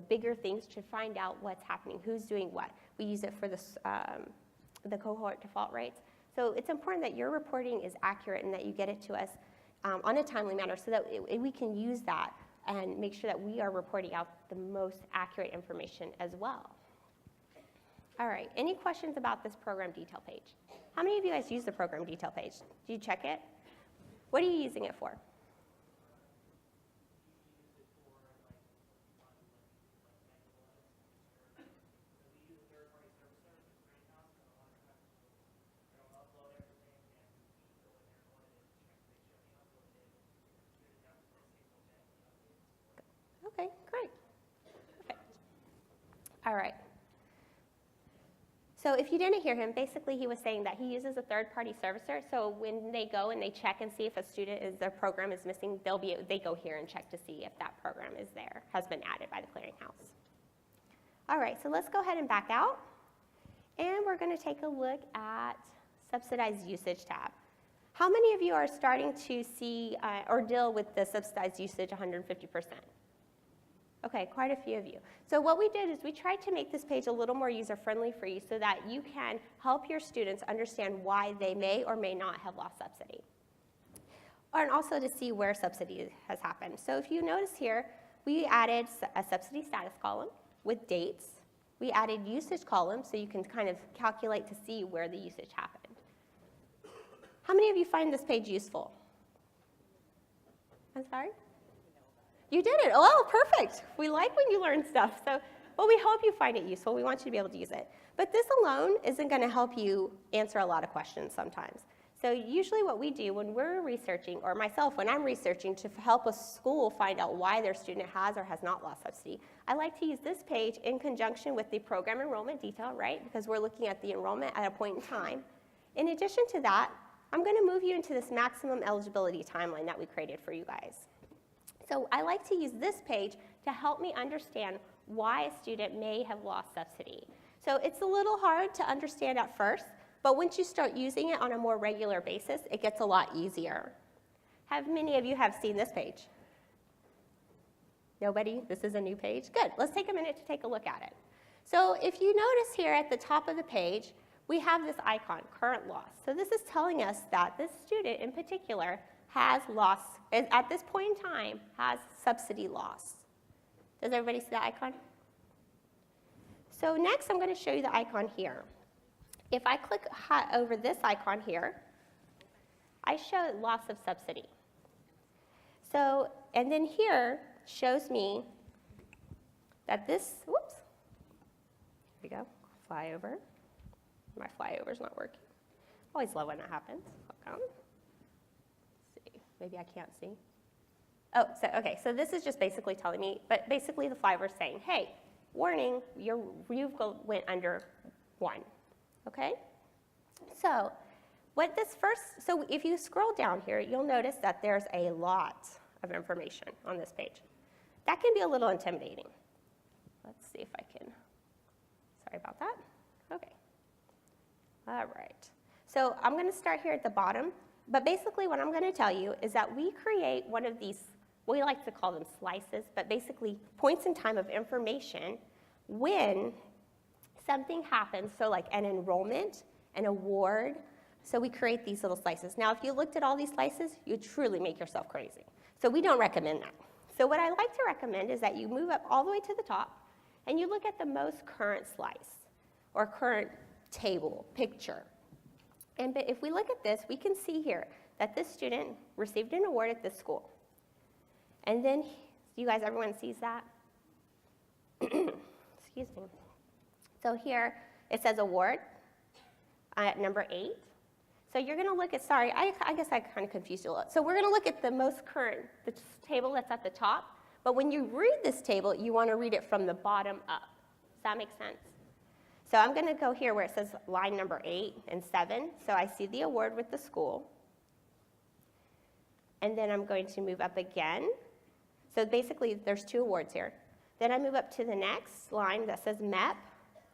bigger things to find out what's happening, who's doing what. We use it for the cohort default rates. So it's important that your reporting is accurate and that you get it to us on a timely manner so that we can use that and make sure that we are reporting out the most accurate information as well. All right, any questions about this program detail page? How many of you guys use the program detail page? Do you check it? What are you using it for? Okay, great. Perfect. All right. So if you didn't hear him, basically he was saying that he uses a third-party servicer. So when they go and they check and see if their program is missing, they go here and check to see if that program is there, has been added by the clearinghouse. All right, so let's go ahead and back out. And we're going to take a look at subsidized usage tab. How many of you are starting to see or deal with the subsidized usage 150%? Okay, quite a few of you. So what we did is we tried to make this page a little more user-friendly for you so that you can help your students understand why they may or may not have lost subsidy. And also to see where subsidy has happened. So if you notice here, we added a subsidy status column with dates. We added usage columns so you can kind of calculate to see where the usage happened. How many of you find this page useful? I'm sorry? You did it. Oh, perfect. We like when you learn stuff. Well, we hope you find it useful. We want you to be able to use it. But this alone isn't going to help you answer a lot of questions sometimes. So usually what we do when we're researching, or myself when I'm researching to help a school find out why their student has or has not lost subsidy, I like to use this page in conjunction with the program enrollment detail, right? Because we're looking at the enrollment at a point in time. In addition to that, I'm going to move you into this maximum eligibility timeline that we created for you guys. So I like to use this page to help me understand why a student may have lost subsidy. So it's a little hard to understand at first, but once you start using it on a more regular basis, it gets a lot easier. How many of you have seen this page? Nobody? This is a new page? Good. Let's take a minute to take a look at it. So if you notice here at the top of the page, we have this icon, current loss. So this is telling us that this student in particular has lost, at this point in time, has subsidy loss. Does everybody see that icon? So next, I'm going to show you the icon here. If I click over this icon here, I show loss of subsidy. So, and then here shows me that this, whoops, here we go, flyover. My flyover's not working. Always love when that happens. Hold on. Maybe I can't see. Oh, so okay, so this is just basically telling me, but basically the flyover is saying, hey, warning, you've went under 1, okay? So what this first, so if you scroll down here, you'll notice that there's a lot of information on this page. That can be a little intimidating. Let's see if I can, sorry about that. Okay, all right. So I'm gonna start here at the bottom. But basically what I'm going to tell you is that we create one of these, we like to call them slices, but basically points in time of information when something happens, so like an enrollment, an award. So we create these little slices. Now, if you looked at all these slices, you'd truly make yourself crazy. So we don't recommend that. So what I like to recommend is that you move up all the way to the top and you look at the most current slice or current table, picture. And if we look at this, we can see here that this student received an award at this school. And then, you guys, everyone sees that? Excuse me. So here, it says award at number 8. So you're going to look at, sorry, I guess I kind of confused you a lot. So we're going to look at the most current, the table that's at the top. But when you read this table, you want to read it from the bottom up. Does that make sense? So I'm going to go here where it says line number 8 and 7. So I see the award with the school. And then I'm going to move up again. So basically, there's 2 awards here. Then I move up to the next line that says MEP.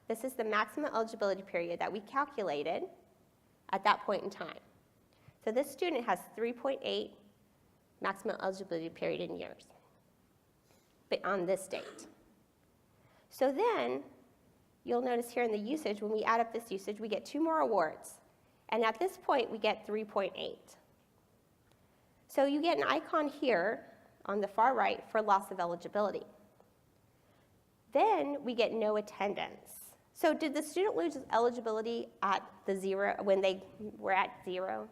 This is the maximum eligibility period that we calculated at that point in time. So this student has 3.8 maximum eligibility period in years, but on this date. So then, you'll notice here in the usage, when we add up this usage, we get 2 more awards. And at this point, we get 3.8. So you get an icon here on the far right for loss of eligibility. Then we get no attendance. So did the student lose eligibility at the 0, when they were at 0?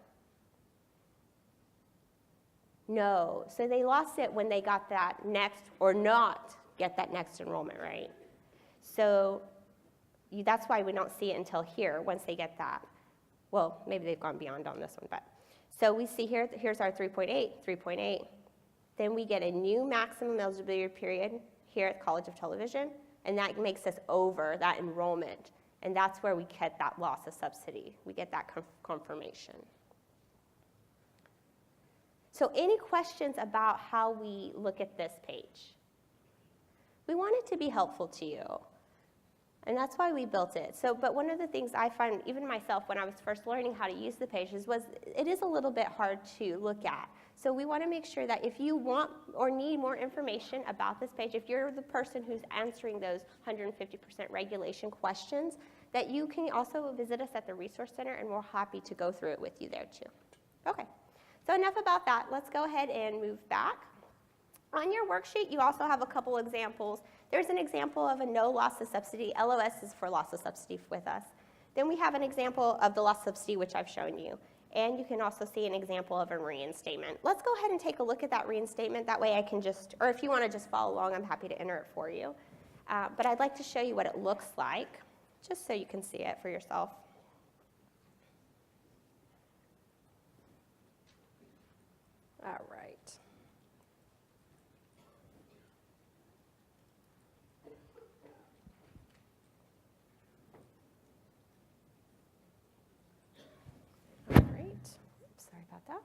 No. So they lost it when they got that next, or not get that next enrollment, right? So that's why we don't see it until here, once they get that. Well, maybe they've gone beyond on this one, but. So we see here, here's our 3.8, 3.8. Then we get a new maximum eligibility period here at College of Television, and that makes us over that enrollment. And that's where we get that loss of subsidy. We get that confirmation. So any questions about how we look at this page? We want it to be helpful to you. And that's why we built it. So, but one of the things I find, even myself, when I was first learning how to use the pages, was it is a little bit hard to look at. So we want to make sure that if you want or need more information about this page, if you're the person who's answering those 150% regulation questions, that you can also visit us at the Resource Center, and we're happy to go through it with you there too. Okay, so enough about that. Let's go ahead and move back. On your worksheet, you also have a couple examples. There's an example of a no loss of subsidy. LOS is for loss of subsidy with us. Then we have an example of the loss of subsidy, which I've shown you. And you can also see an example of a reinstatement. Let's go ahead and take a look at that reinstatement. That way I can just, or if you want to just follow along, I'm happy to enter it for you. But I'd like to show you what it looks like, just so you can see it for yourself. All right. Sorry about that.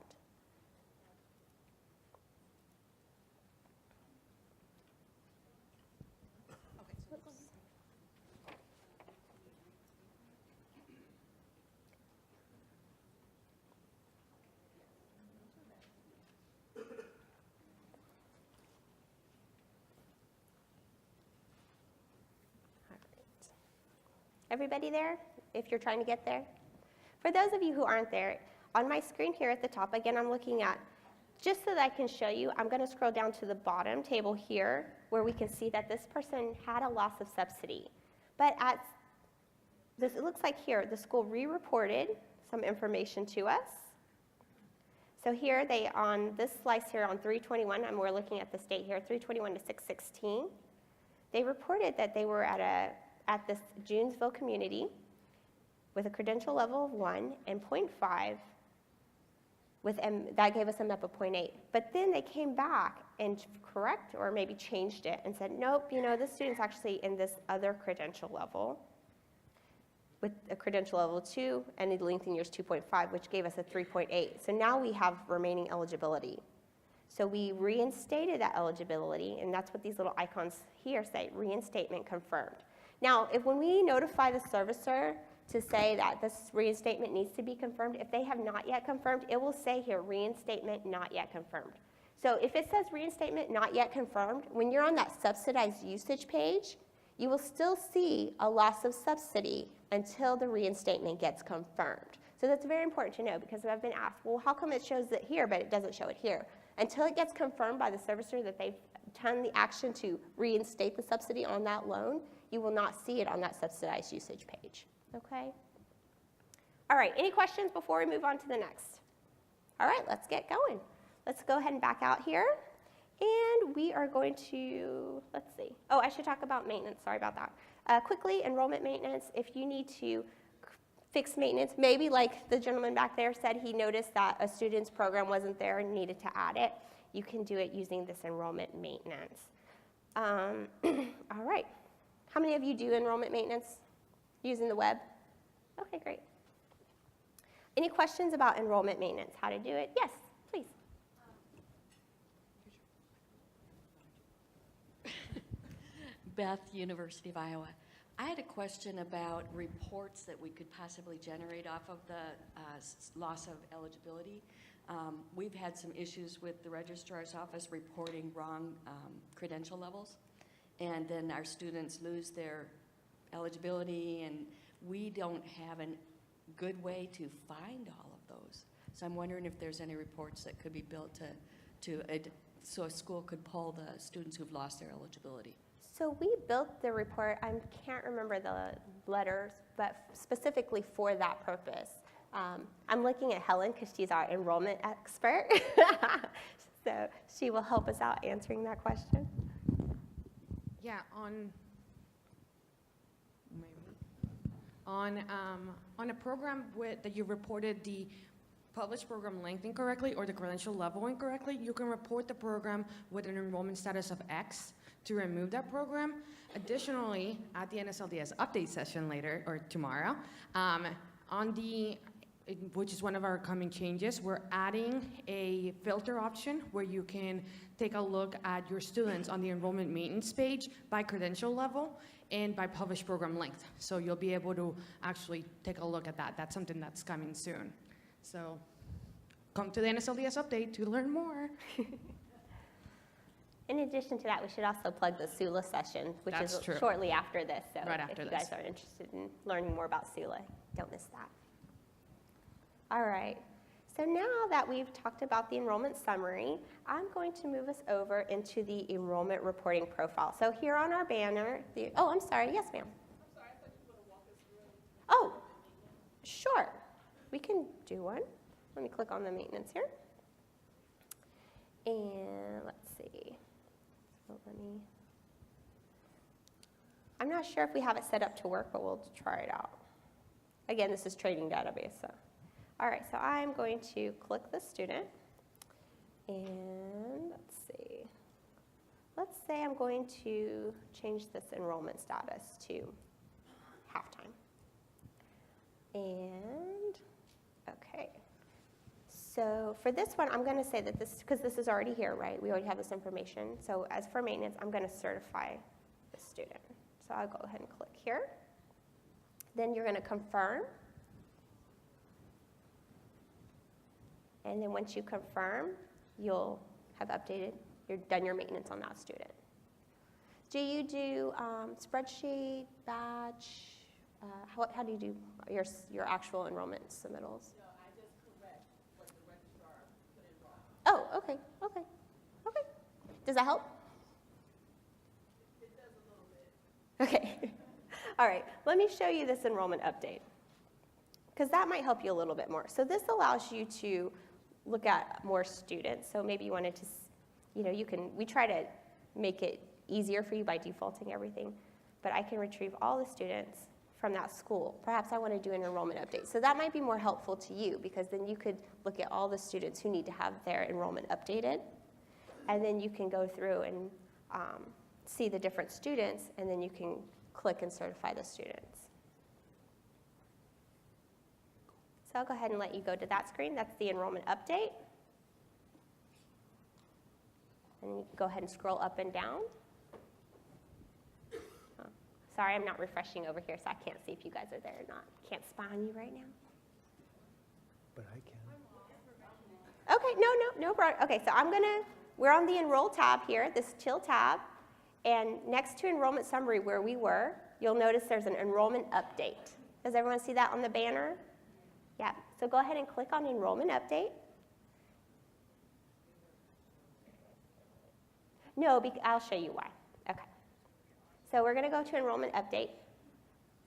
Everybody there, if you're trying to get there? For those of you who aren't there, on my screen here at the top, again, I'm looking at, just so that I can show you, I'm going to scroll down to the bottom table here, where we can see that this person had a loss of subsidy. But at this, it looks like here, the school re-reported some information to us. So here they, on this slice here on 321, and we're looking at the state here, 321 to 616, they reported that they were at this Junesville community with a credential level of 1 and 0.5, that gave us a MEP of 0.8. But then they came back and correct, or maybe changed it, and said, nope, you know, this student's actually in this other credential level with a credential level 2 and the length in years 2.5, which gave us a 3.8. So now we have remaining eligibility. So we reinstated that eligibility, and that's what these little icons here say, reinstatement confirmed. Now, when we notify the servicer to say that this reinstatement needs to be confirmed, if they have not yet confirmed, it will say here, reinstatement not yet confirmed. So if it says reinstatement not yet confirmed, when you're on that subsidized usage page, you will still see a loss of subsidy until the reinstatement gets confirmed. So that's very important to know, because I've been asked, well, how come it shows it here, but it doesn't show it here? Until it gets confirmed by the servicer that they've done the action to reinstate the subsidy on that loan, you will not see it on that subsidized usage page. Okay? All right, any questions before we move on to the next? All right, let's get going. Let's go ahead and back out here. And we are going to, let's see. Oh, I should talk about maintenance. Sorry about that. Quickly, enrollment maintenance. If you need to fixed maintenance, maybe like the gentleman back there said, he noticed that a student's program wasn't there and needed to add it. You can do it using this enrollment maintenance. All right. How many of you do enrollment maintenance using the web? Okay, great. Any questions about enrollment maintenance, how to do it? Yes, please. Beth, University of Iowa. I had a question about reports that we could possibly generate off of the loss of eligibility. We've had some issues with the registrar's office reporting wrong credential levels, and then our students lose their eligibility, and we don't have a good way to find all of those. So I'm wondering if there's any reports that could be built so a school could pull the students who've lost their eligibility. So we built the report, I can't remember the letters, but specifically for that purpose. I'm looking at Helen because she's our enrollment expert. So she will help us out answering that question. Yeah, on a program that you reported the published program length incorrectly or the credential level incorrectly, you can report the program with an enrollment status of X to remove that program. Additionally, at the NSLDS update session later or tomorrow, which is one of our coming changes, we're adding a filter option where you can take a look at your students on the enrollment maintenance page by credential level and by published program length. So you'll be able to actually take a look at that. That's something that's coming soon. So come to the NSLDS update to learn more. In addition to that, we should also plug the SULA session, which That's is true. shortly after this. So Right after if you this. guys are interested in learning more about SULA, don't miss that. All right. So now that we've talked about the enrollment summary, I'm going to move us over into the enrollment reporting profile. So here on our banner, oh, I'm sorry. Yes, ma'am. I'm sorry, I thought you were going to walk us through. Oh, sure. We can do one. Let me click on the maintenance here. And let's see. So I'm not sure if we have it set up to work, but we'll try it out. Again, this is training database. So. All right, so I'm going to click the student. And let's see. Let's say I'm going to change this enrollment status to halftime. And, okay. So for this one, I'm going to say that this, because this is already here, right? We already have this information. So as for maintenance, I'm going to certify the student. So I'll go ahead and click here. Then you're going to confirm. And then once you confirm, you'll have updated, you've done your maintenance on that student. Do you do spreadsheet, batch? How do you do your actual enrollment submittals? No, I just correct what the registrar put in wrong. Oh, okay. Does that help? It does a little bit. Okay. All right, let me show you this enrollment update, because that might help you a little bit more. So this allows you to look at more students. So maybe you wanted to, we try to make it easier for you by defaulting everything, but I can retrieve all the students from that school. Perhaps I want to do an enrollment update. So that might be more helpful to you, because then you could look at all the students who need to have their enrollment updated, and then you can go through and see the different students, and then you can click and certify the students. So I'll go ahead and let you go to that screen. That's the enrollment update. And you can go ahead and scroll up and down. Oh, sorry, I'm not refreshing over here, so I can't see if you guys are there or not. Can't spy on you right now. But I can. Okay, no problem. Okay, so we're on the Enroll tab here, this teal tab. And next to Enrollment Summary, where we were, you'll notice there's an Enrollment Update. Does everyone see that on the banner? Yeah, so go ahead and click on Enrollment Update. No, I'll show you why. Okay. So we're going to go to Enrollment Update.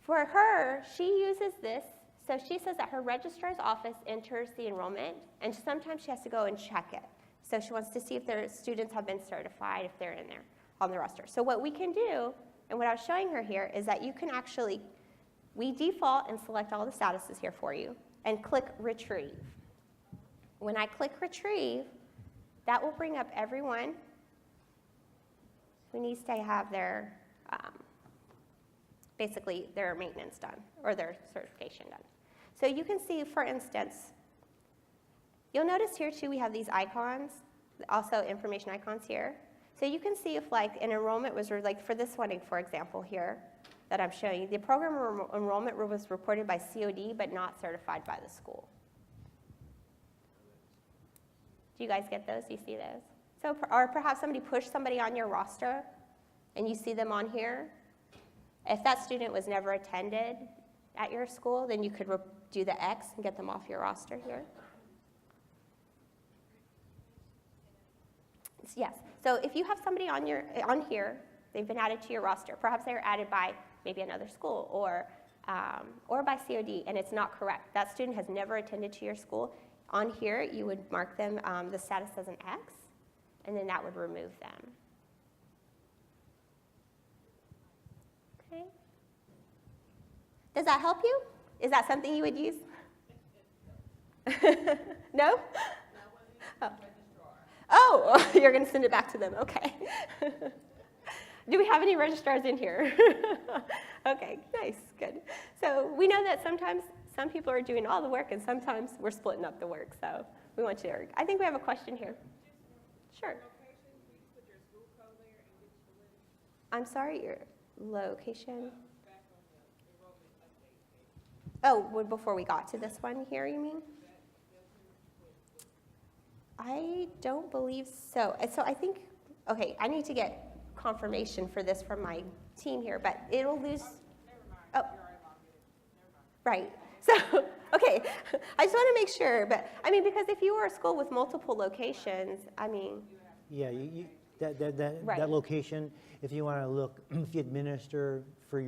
For her, she uses this. So she says that her registrar's office enters the enrollment, and sometimes she has to go and check it. So she wants to see if their students have been certified, if they're in there on the roster. So what we can do, and what I was showing her here, is that you can actually we default and select all the statuses here for you and click retrieve. When I click retrieve, that will bring up everyone who needs to have their, basically their maintenance done or their certification done. So you can see, for instance, you'll notice here too we have these icons, also information icons here. So you can see if like an enrollment was, like for this one, for example here, that I'm showing you, the program enrollment was reported by COD but not certified by the school. Do you guys get those? Do you see those? So, or perhaps somebody pushed somebody on your roster and you see them on here. If that student was never attended at your school, then you could do the X and get them off your roster here. Yes. So if you have somebody on here, they've been added to your roster. Perhaps they were added by maybe another school or by COD, and it's not correct. That student has never attended to your school. On here, you would mark them the status as an X, and then that would remove them. Okay. Does that help you? Is that something you would use? No? Oh, you're going to send it back to them. Okay. Do we have any registrars in here? Okay, nice, good. So we know that sometimes some people are doing all the work and sometimes we're splitting up the work. So we want you to, I think we have a question here. Sure. I'm sorry, your location? Oh, before we got to this one here, you mean? I don't believe so. So I think, okay, I need to get confirmation for this from my team here, but it'll lose. Oh, right. So, okay, I just want to make sure, but I mean, because if you were a school with multiple locations, I mean. Yeah, Right. that location, if you want to look, if you administer for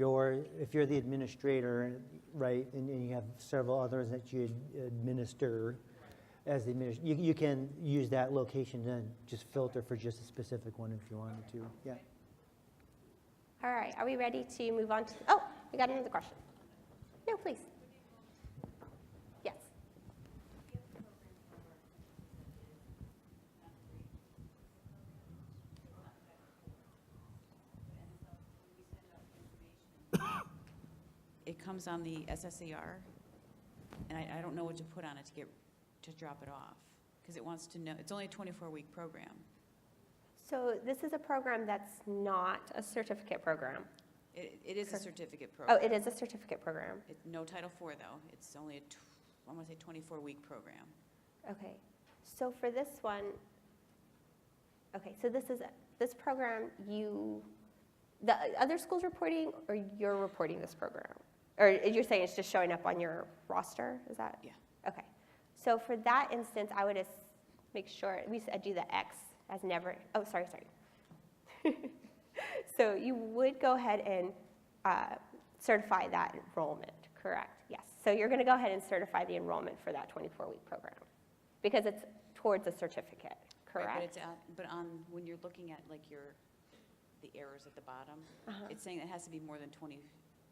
if you're the administrator, right, and you have several others that you administer as the administrator, you can use that location and just filter for just a specific one if you wanted to, yeah. All right, are we ready to move on to, oh, we got another question. No, please. Yes. It comes on the SSAR, and I don't know what to put on it to drop it off, because it wants to know, it's only a 24-week program. So this is a program that's not a certificate program. It is a certificate program. Oh, it is a certificate program. No Title IV, though. It's only I want to say 24-week program. Okay, so for this one, okay, so this program, the other school's reporting, or you're reporting this program? Or you're saying it's just showing up on your roster, is that? Yeah. Okay, so for that instance, I would just make sure, I do the X as never, oh, sorry. So you would go ahead and certify that enrollment, correct? Yes, so you're gonna go ahead and certify the enrollment for that 24-week program, because it's towards a certificate, correct? Right, but when you're looking at like the errors at the bottom, it's saying it has to be more than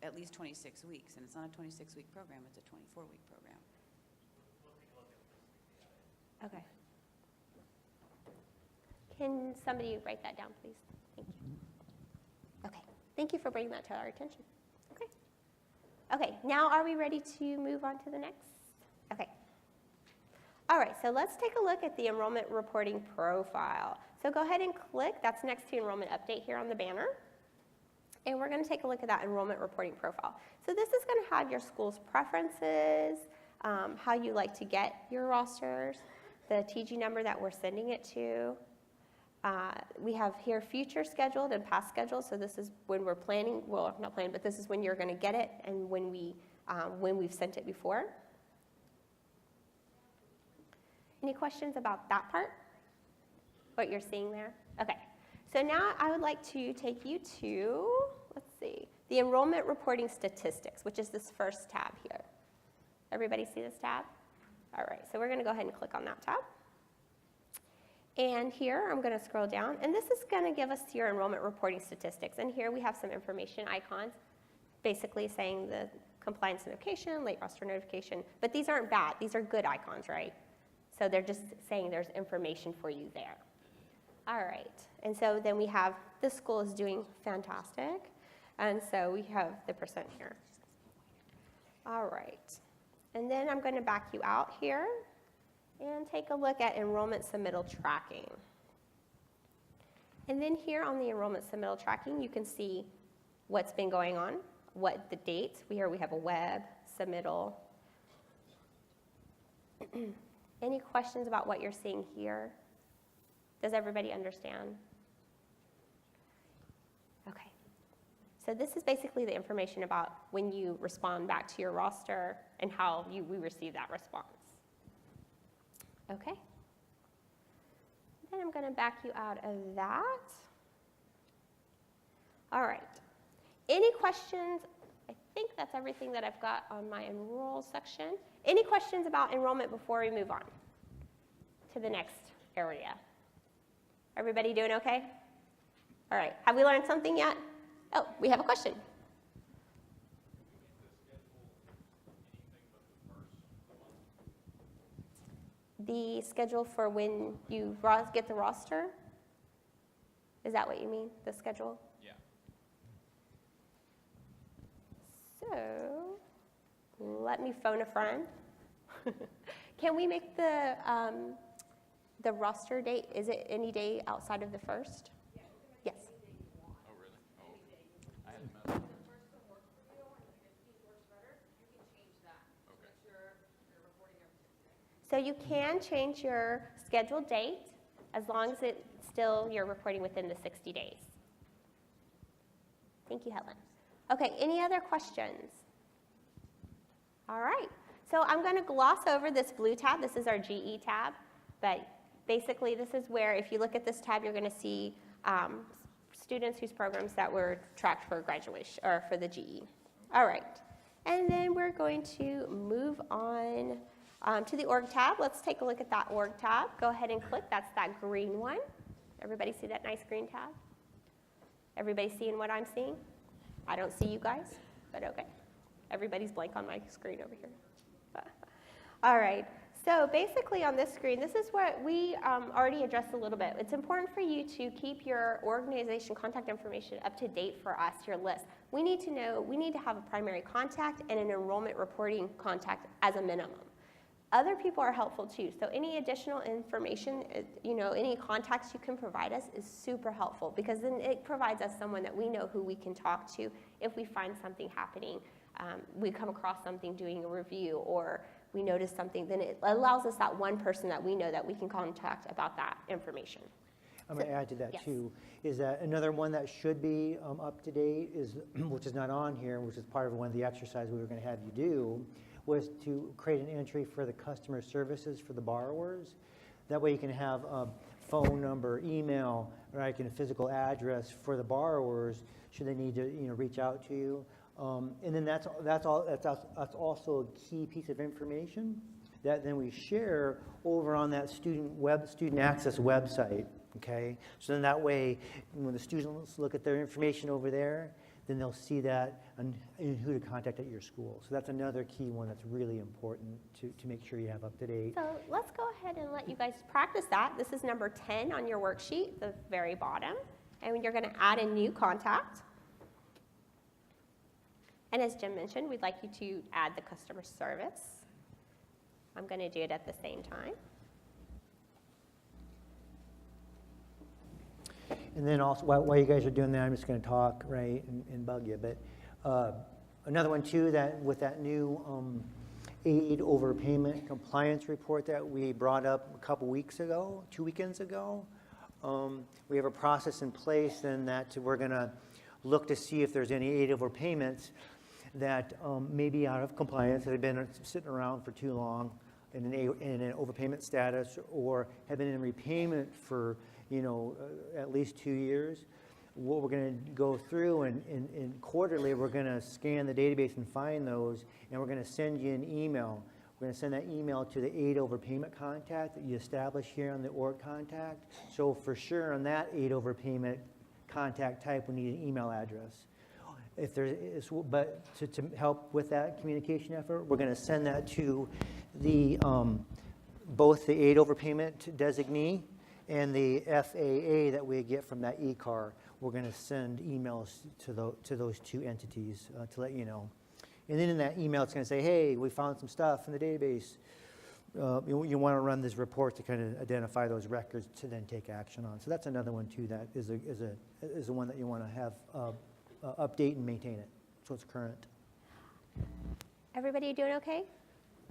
at least 26 weeks, and it's not a 26-week program, it's a 24-week program. Okay. Can somebody write that down, please? Thank you. Okay, thank you for bringing that to our attention. Okay. Okay, now are we ready to move on to the next? Okay. All right, so let's take a look at the enrollment reporting profile. So go ahead and click, that's next to enrollment update here on the banner. And we're going to take a look at that enrollment reporting profile. So this is going to have your school's preferences, how you like to get your rosters, the TG number that we're sending it to. We have here future scheduled and past scheduled. So this is when we're planning, well, not planning, but this is when you're going to get it and when we've sent it before. Any questions about that part? What you're seeing there? Okay. So now I would like to take you to, let's see, the enrollment reporting statistics, which is this first tab here. Everybody see this tab? All right, so we're going to go ahead and click on that tab. And here I'm going to scroll down, and this is going to give us your enrollment reporting statistics. And here we have some information icons, basically saying the compliance notification, late roster notification, but these aren't bad. These are good icons, right? So they're just saying there's information for you there. All right, and so then we have this school is doing fantastic, and so we have the percent here. All right, and then I'm going to back you out here and take a look at enrollment submittal tracking. And then here on the enrollment submittal tracking, you can see what's been going on, what the dates. Here we have a web submittal. Any questions about what you're seeing here? Does everybody understand? Okay. So this is basically the information about when you respond back to your roster and how we receive that response. Okay. Then I'm going to back you out of that. All right. Any questions? I think that's everything that I've got on my enroll section. Any questions about enrollment before we move on to the next area? Everybody doing okay? All right. Have we learned something yet? Oh, we have a question. The schedule for when you get the roster? Is that what you mean, the schedule? Yeah. So, let me phone a friend. Can we make the roster date, is it any day outside of the 1st? Yes. Oh, really? Oh. I hadn't met. So you can change your scheduled date as long as it's still you're reporting within the 60 days. Thank you, Helen. Okay, any other questions? All right, so I'm going to gloss over this blue tab. This is our GE tab, but basically this is where if you look at this tab, you're going to see students whose programs that were tracked for graduation or for the GE. All right, and then we're going to move on to the org tab. Let's take a look at that org tab. Go ahead and click. That's that green one. Everybody see that nice green tab? Everybody seeing what I'm seeing? I don't see you guys, but okay. Everybody's blank on my screen over here. All right. So basically on this screen, this is what we already addressed a little bit. It's important for you to keep your organization contact information up to date for us, your list. We need to know, we need to have a primary contact and an enrollment reporting contact as a minimum. Other people are helpful too, so any additional information, any contacts you can provide us is super helpful because then it provides us someone that we know who we can talk to if we find something happening, we come across something doing a review or we notice something, then it allows us that one person that we know that we can contact about that information. I'm going to add to that yes. too, is that another one that should be up to date is, which is not on here, which is part of one of the exercises we were going to have you do, was to create an entry for the customer services for the borrowers. That way you can have a phone number, email, or like a physical address for the borrowers should they need to reach out to you. And then that's also a key piece of information that then we share over on that student access website. Okay, so then that way when the students look at their information over there, then they'll see that and who to contact at your school. So that's another key one that's really important to make sure you have up to date. So let's go ahead and let you guys practice that. This is number 10 on your worksheet, the very bottom. And you're going to add a new contact. And as Jim mentioned, we'd like you to add the customer service. I'm going to do it at the same time. And then also, while you guys are doing that, I'm just going to talk, right, and bug you. But another one, too, that with that new aid overpayment compliance report that we brought up a couple weeks ago, 2 weekends ago, we have a process in place then that we're going to look to see if there's any aid overpayments that may be out of compliance, that have been sitting around for too long in an overpayment status or have been in repayment for at least 2 years. What we're going to go through and quarterly, we're going to scan the database and find those, and we're going to send you an email. We're going to send that email to the aid overpayment contact that you establish here on the org contact. So for sure on that aid overpayment contact type, we need an email address. if there is, but to help with that communication effort, we're going to send that to the both the aid overpayment designee and the FAA that we get from that e-car. We're going to send emails to those two entities to let you know. And then in that email, it's going to say, hey, we found some stuff in the database. You want to run this report to kind of identify those records to then take action on. So that's another one too. That is a one that you want to have update and maintain it so it's current. Everybody doing okay?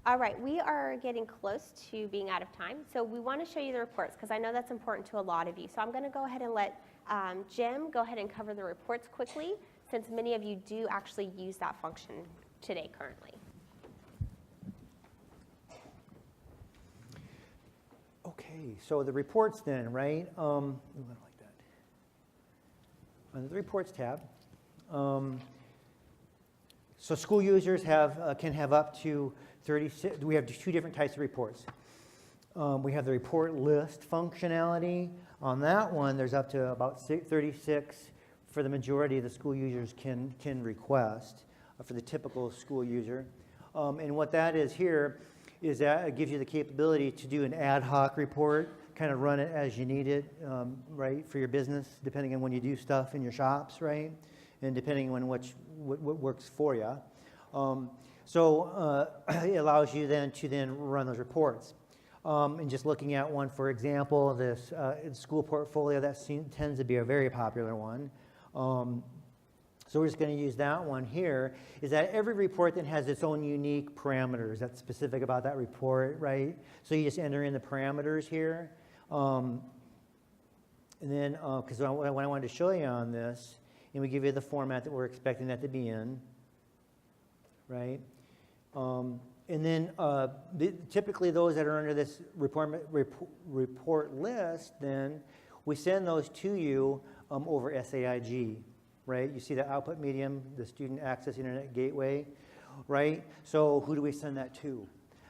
All right, we are getting close to being out of time, so we want to show you the reports because I know that's important to a lot of you. So I'm going to go ahead and let Jim go ahead and cover the reports quickly, since many of you do actually use that function today currently. Okay, so the reports then, right? I don't like that. Under the reports tab. So school users can have up to 36, we have two different types of reports. We have the report list functionality. On that one, there's up to about 36 for the majority of the school users can request for the typical school user. And what that is here is that it gives you the capability to do an ad hoc report, kind of run it as you need it, right, for your business, depending on when you do stuff in your shops, right, and depending on what works for you. So it allows you then to run those reports. And just looking at one, for example, this school portfolio, that tends to be a very popular one. So we're just going to use that one here, is that every report then has its own unique parameters that's specific about that report, right? So you just enter in the parameters here. And then, because what I wanted to show you on this, and we give you the format that we're expecting that to be in, right? And then typically those that are under this report list, then we send those to you over SAIG, right? You see the output medium, the Student Access Internet Gateway, right? So who do we send that to?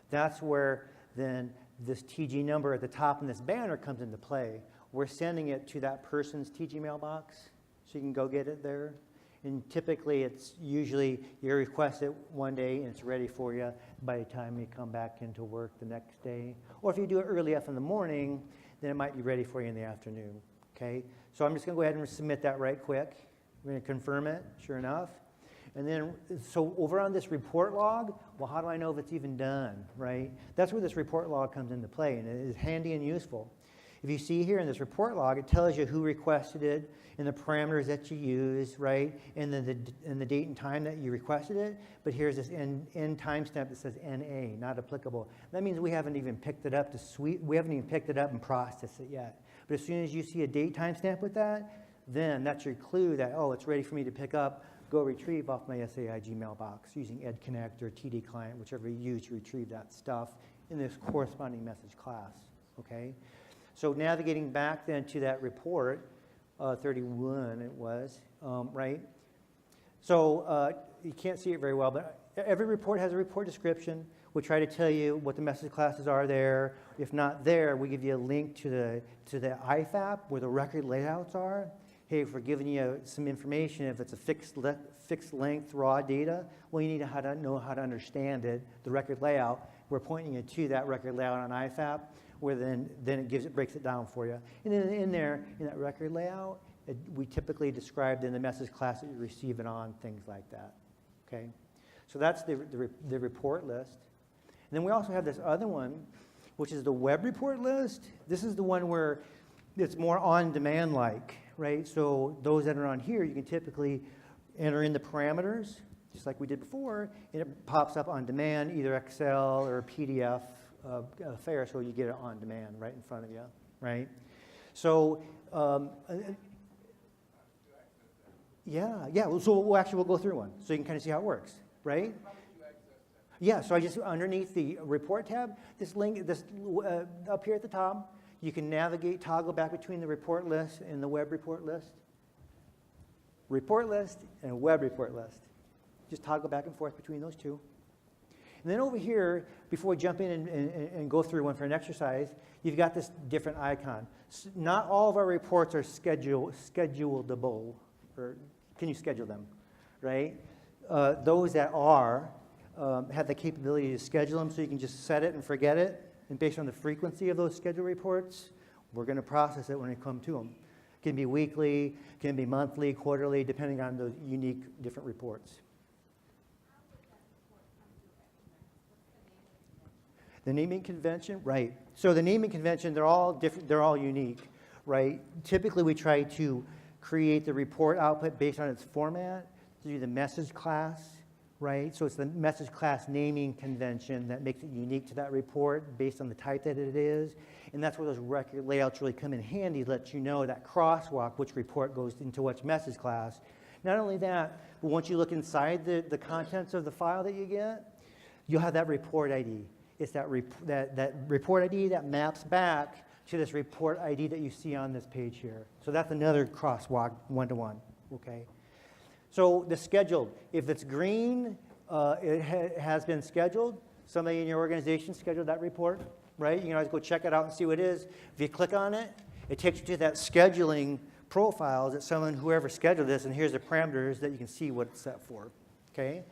That's where then this TG number at the top in this banner comes into play. We're sending it to that person's TG mailbox, so you can go get it there. And typically, it's usually you request it one day and it's ready for you by the time you come back into work the next day. Or if you do it early up in the morning, then it might be ready for you in the afternoon, okay? So I'm just going to go ahead and submit that right quick. We're going to confirm it, sure enough. And then, so over on this report log, well, how do I know if it's even done, right? That's where this report log comes into play, and it is handy and useful. If you see here in this report log, it tells you who requested it and the parameters that you use, right? And then the date and time that you requested it. But here's this end timestamp that says NA, not applicable. That means we haven't even picked it up we haven't even picked it up and processed it yet. But as soon as you see a date timestamp with that, then that's your clue that, oh, it's ready for me to pick up, go retrieve off my SAIG mailbox using EdConnect or TD Client, whichever you use to retrieve that stuff in this corresponding message class, okay? So navigating back then to that report, 31 it was, right? So you can't see it very well, but every report has a report description. We try to tell you what the message classes are there. If not there, we give you a link to the IFAP where the record layouts are. Hey, if we're giving you some information, if it's a fixed length raw data, well, you need to know how to understand it, the record layout. We're pointing you to that record layout on IFAP, where then it breaks it down for you. And then in that record layout, we typically described in the message class that you receive it on, things like that, okay? So that's the report list. And then we also have this other one, which is the web report list. This is the one where it's more on-demand like, right? So those that are on here, you can typically enter in the parameters, just like we did before, and it pops up on demand, either Excel or PDF affair, so you get it on demand right in front of you, right? So, yeah. So we'll go through one, so you can kind of see how it works, right? Yeah. So I just underneath the report tab, this link, up here at the top, you can toggle back between the report list and the web report list. Report list and web report list. Just toggle back and forth between those two. And then over here, before we jump in and go through one for an exercise, you've got this different icon. Not all of our reports are schedulable, or can you schedule them, right? Those that are have the capability to schedule them, so you can just set it and forget it. And based on the frequency of those schedule reports, we're going to process it when we come to them. It can be weekly, can be monthly, quarterly, depending on the unique different reports. The naming convention, right. So the naming convention, they're all different, they're all unique, right? Typically, we try to create the report output based on its format, to do the message class, right? So it's the message class naming convention that makes it unique to that report based on the type that it is. And that's where those record layouts really come in handy, let you know that crosswalk, which report goes into which message class. Not only that, but once you look inside the contents of the file that you get, you'll have that report ID. It's that report ID that maps back to this report ID that you see on this page here. So that's another crosswalk one-to-one, okay? So the scheduled, if it's green, it has been scheduled. Somebody in your organization scheduled that report, right? You can always go check it out and see what it is. If you click on it, it takes you to that scheduling profiles that whoever scheduled this, and here's the parameters that you can see what it's set for, okay?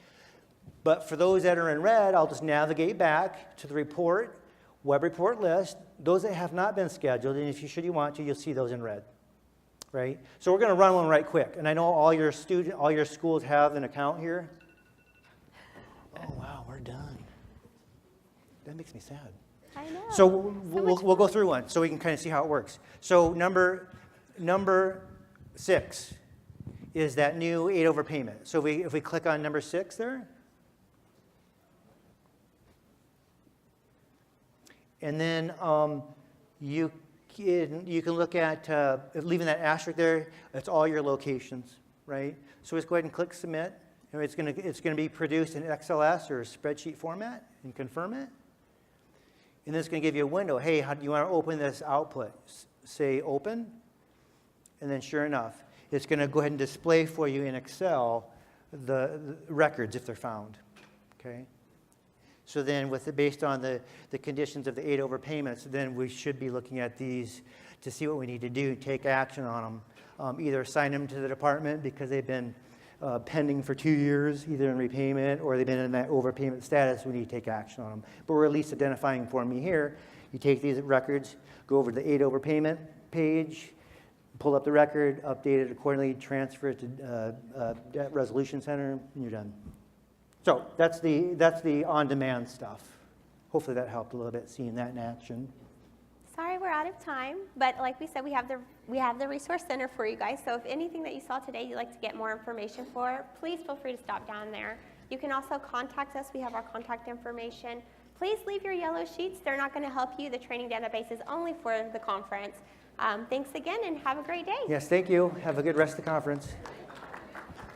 But for those that are in red, I'll just navigate back to the report, web report list, those that have not been scheduled, and if you want to, you'll see those in red, right? So we're going to run one right quick. And I know all your schools have an account here. Oh, wow, we're done. That makes me sad. I know. So we'll go through one so we can kind of see how it works. So number 6 is that new 8 overpayment. So if we click on number 6 there, and then you can look at leaving that asterisk there. It's all your locations, right? So let's go ahead and click submit. And it's going to be produced in XLS or spreadsheet format, and confirm it. And then it's going to give you a window. Hey, how do you want to open this output? Say open, and then sure enough, it's going to go ahead and display for you in Excel the records if they're found. Okay. So then based on the conditions of the 8 overpayments, then we should be looking at these to see what we need to do, take action on them. Either assign them to the department because they've been pending for 2 years, either in repayment or they've been in that overpayment status, we need to take action on them. But we're at least identifying for me here. You take these records, go over to the 8 overpayment page, pull up the record, update it accordingly, transfer it to Debt Resolution Center, and you're done. So that's the on-demand stuff. Hopefully that helped a little bit, seeing that in action. Sorry, we're out of time, but like we said, we have the Resource Center for you guys. So if anything that you saw today you'd like to get more information for, please feel free to stop down there. You can also contact us. We have our contact information. Please leave your yellow sheets. They're not going to help you. The training database is only for the conference. Thanks again, and have a great day. Yes, thank you. Have a good rest of the conference.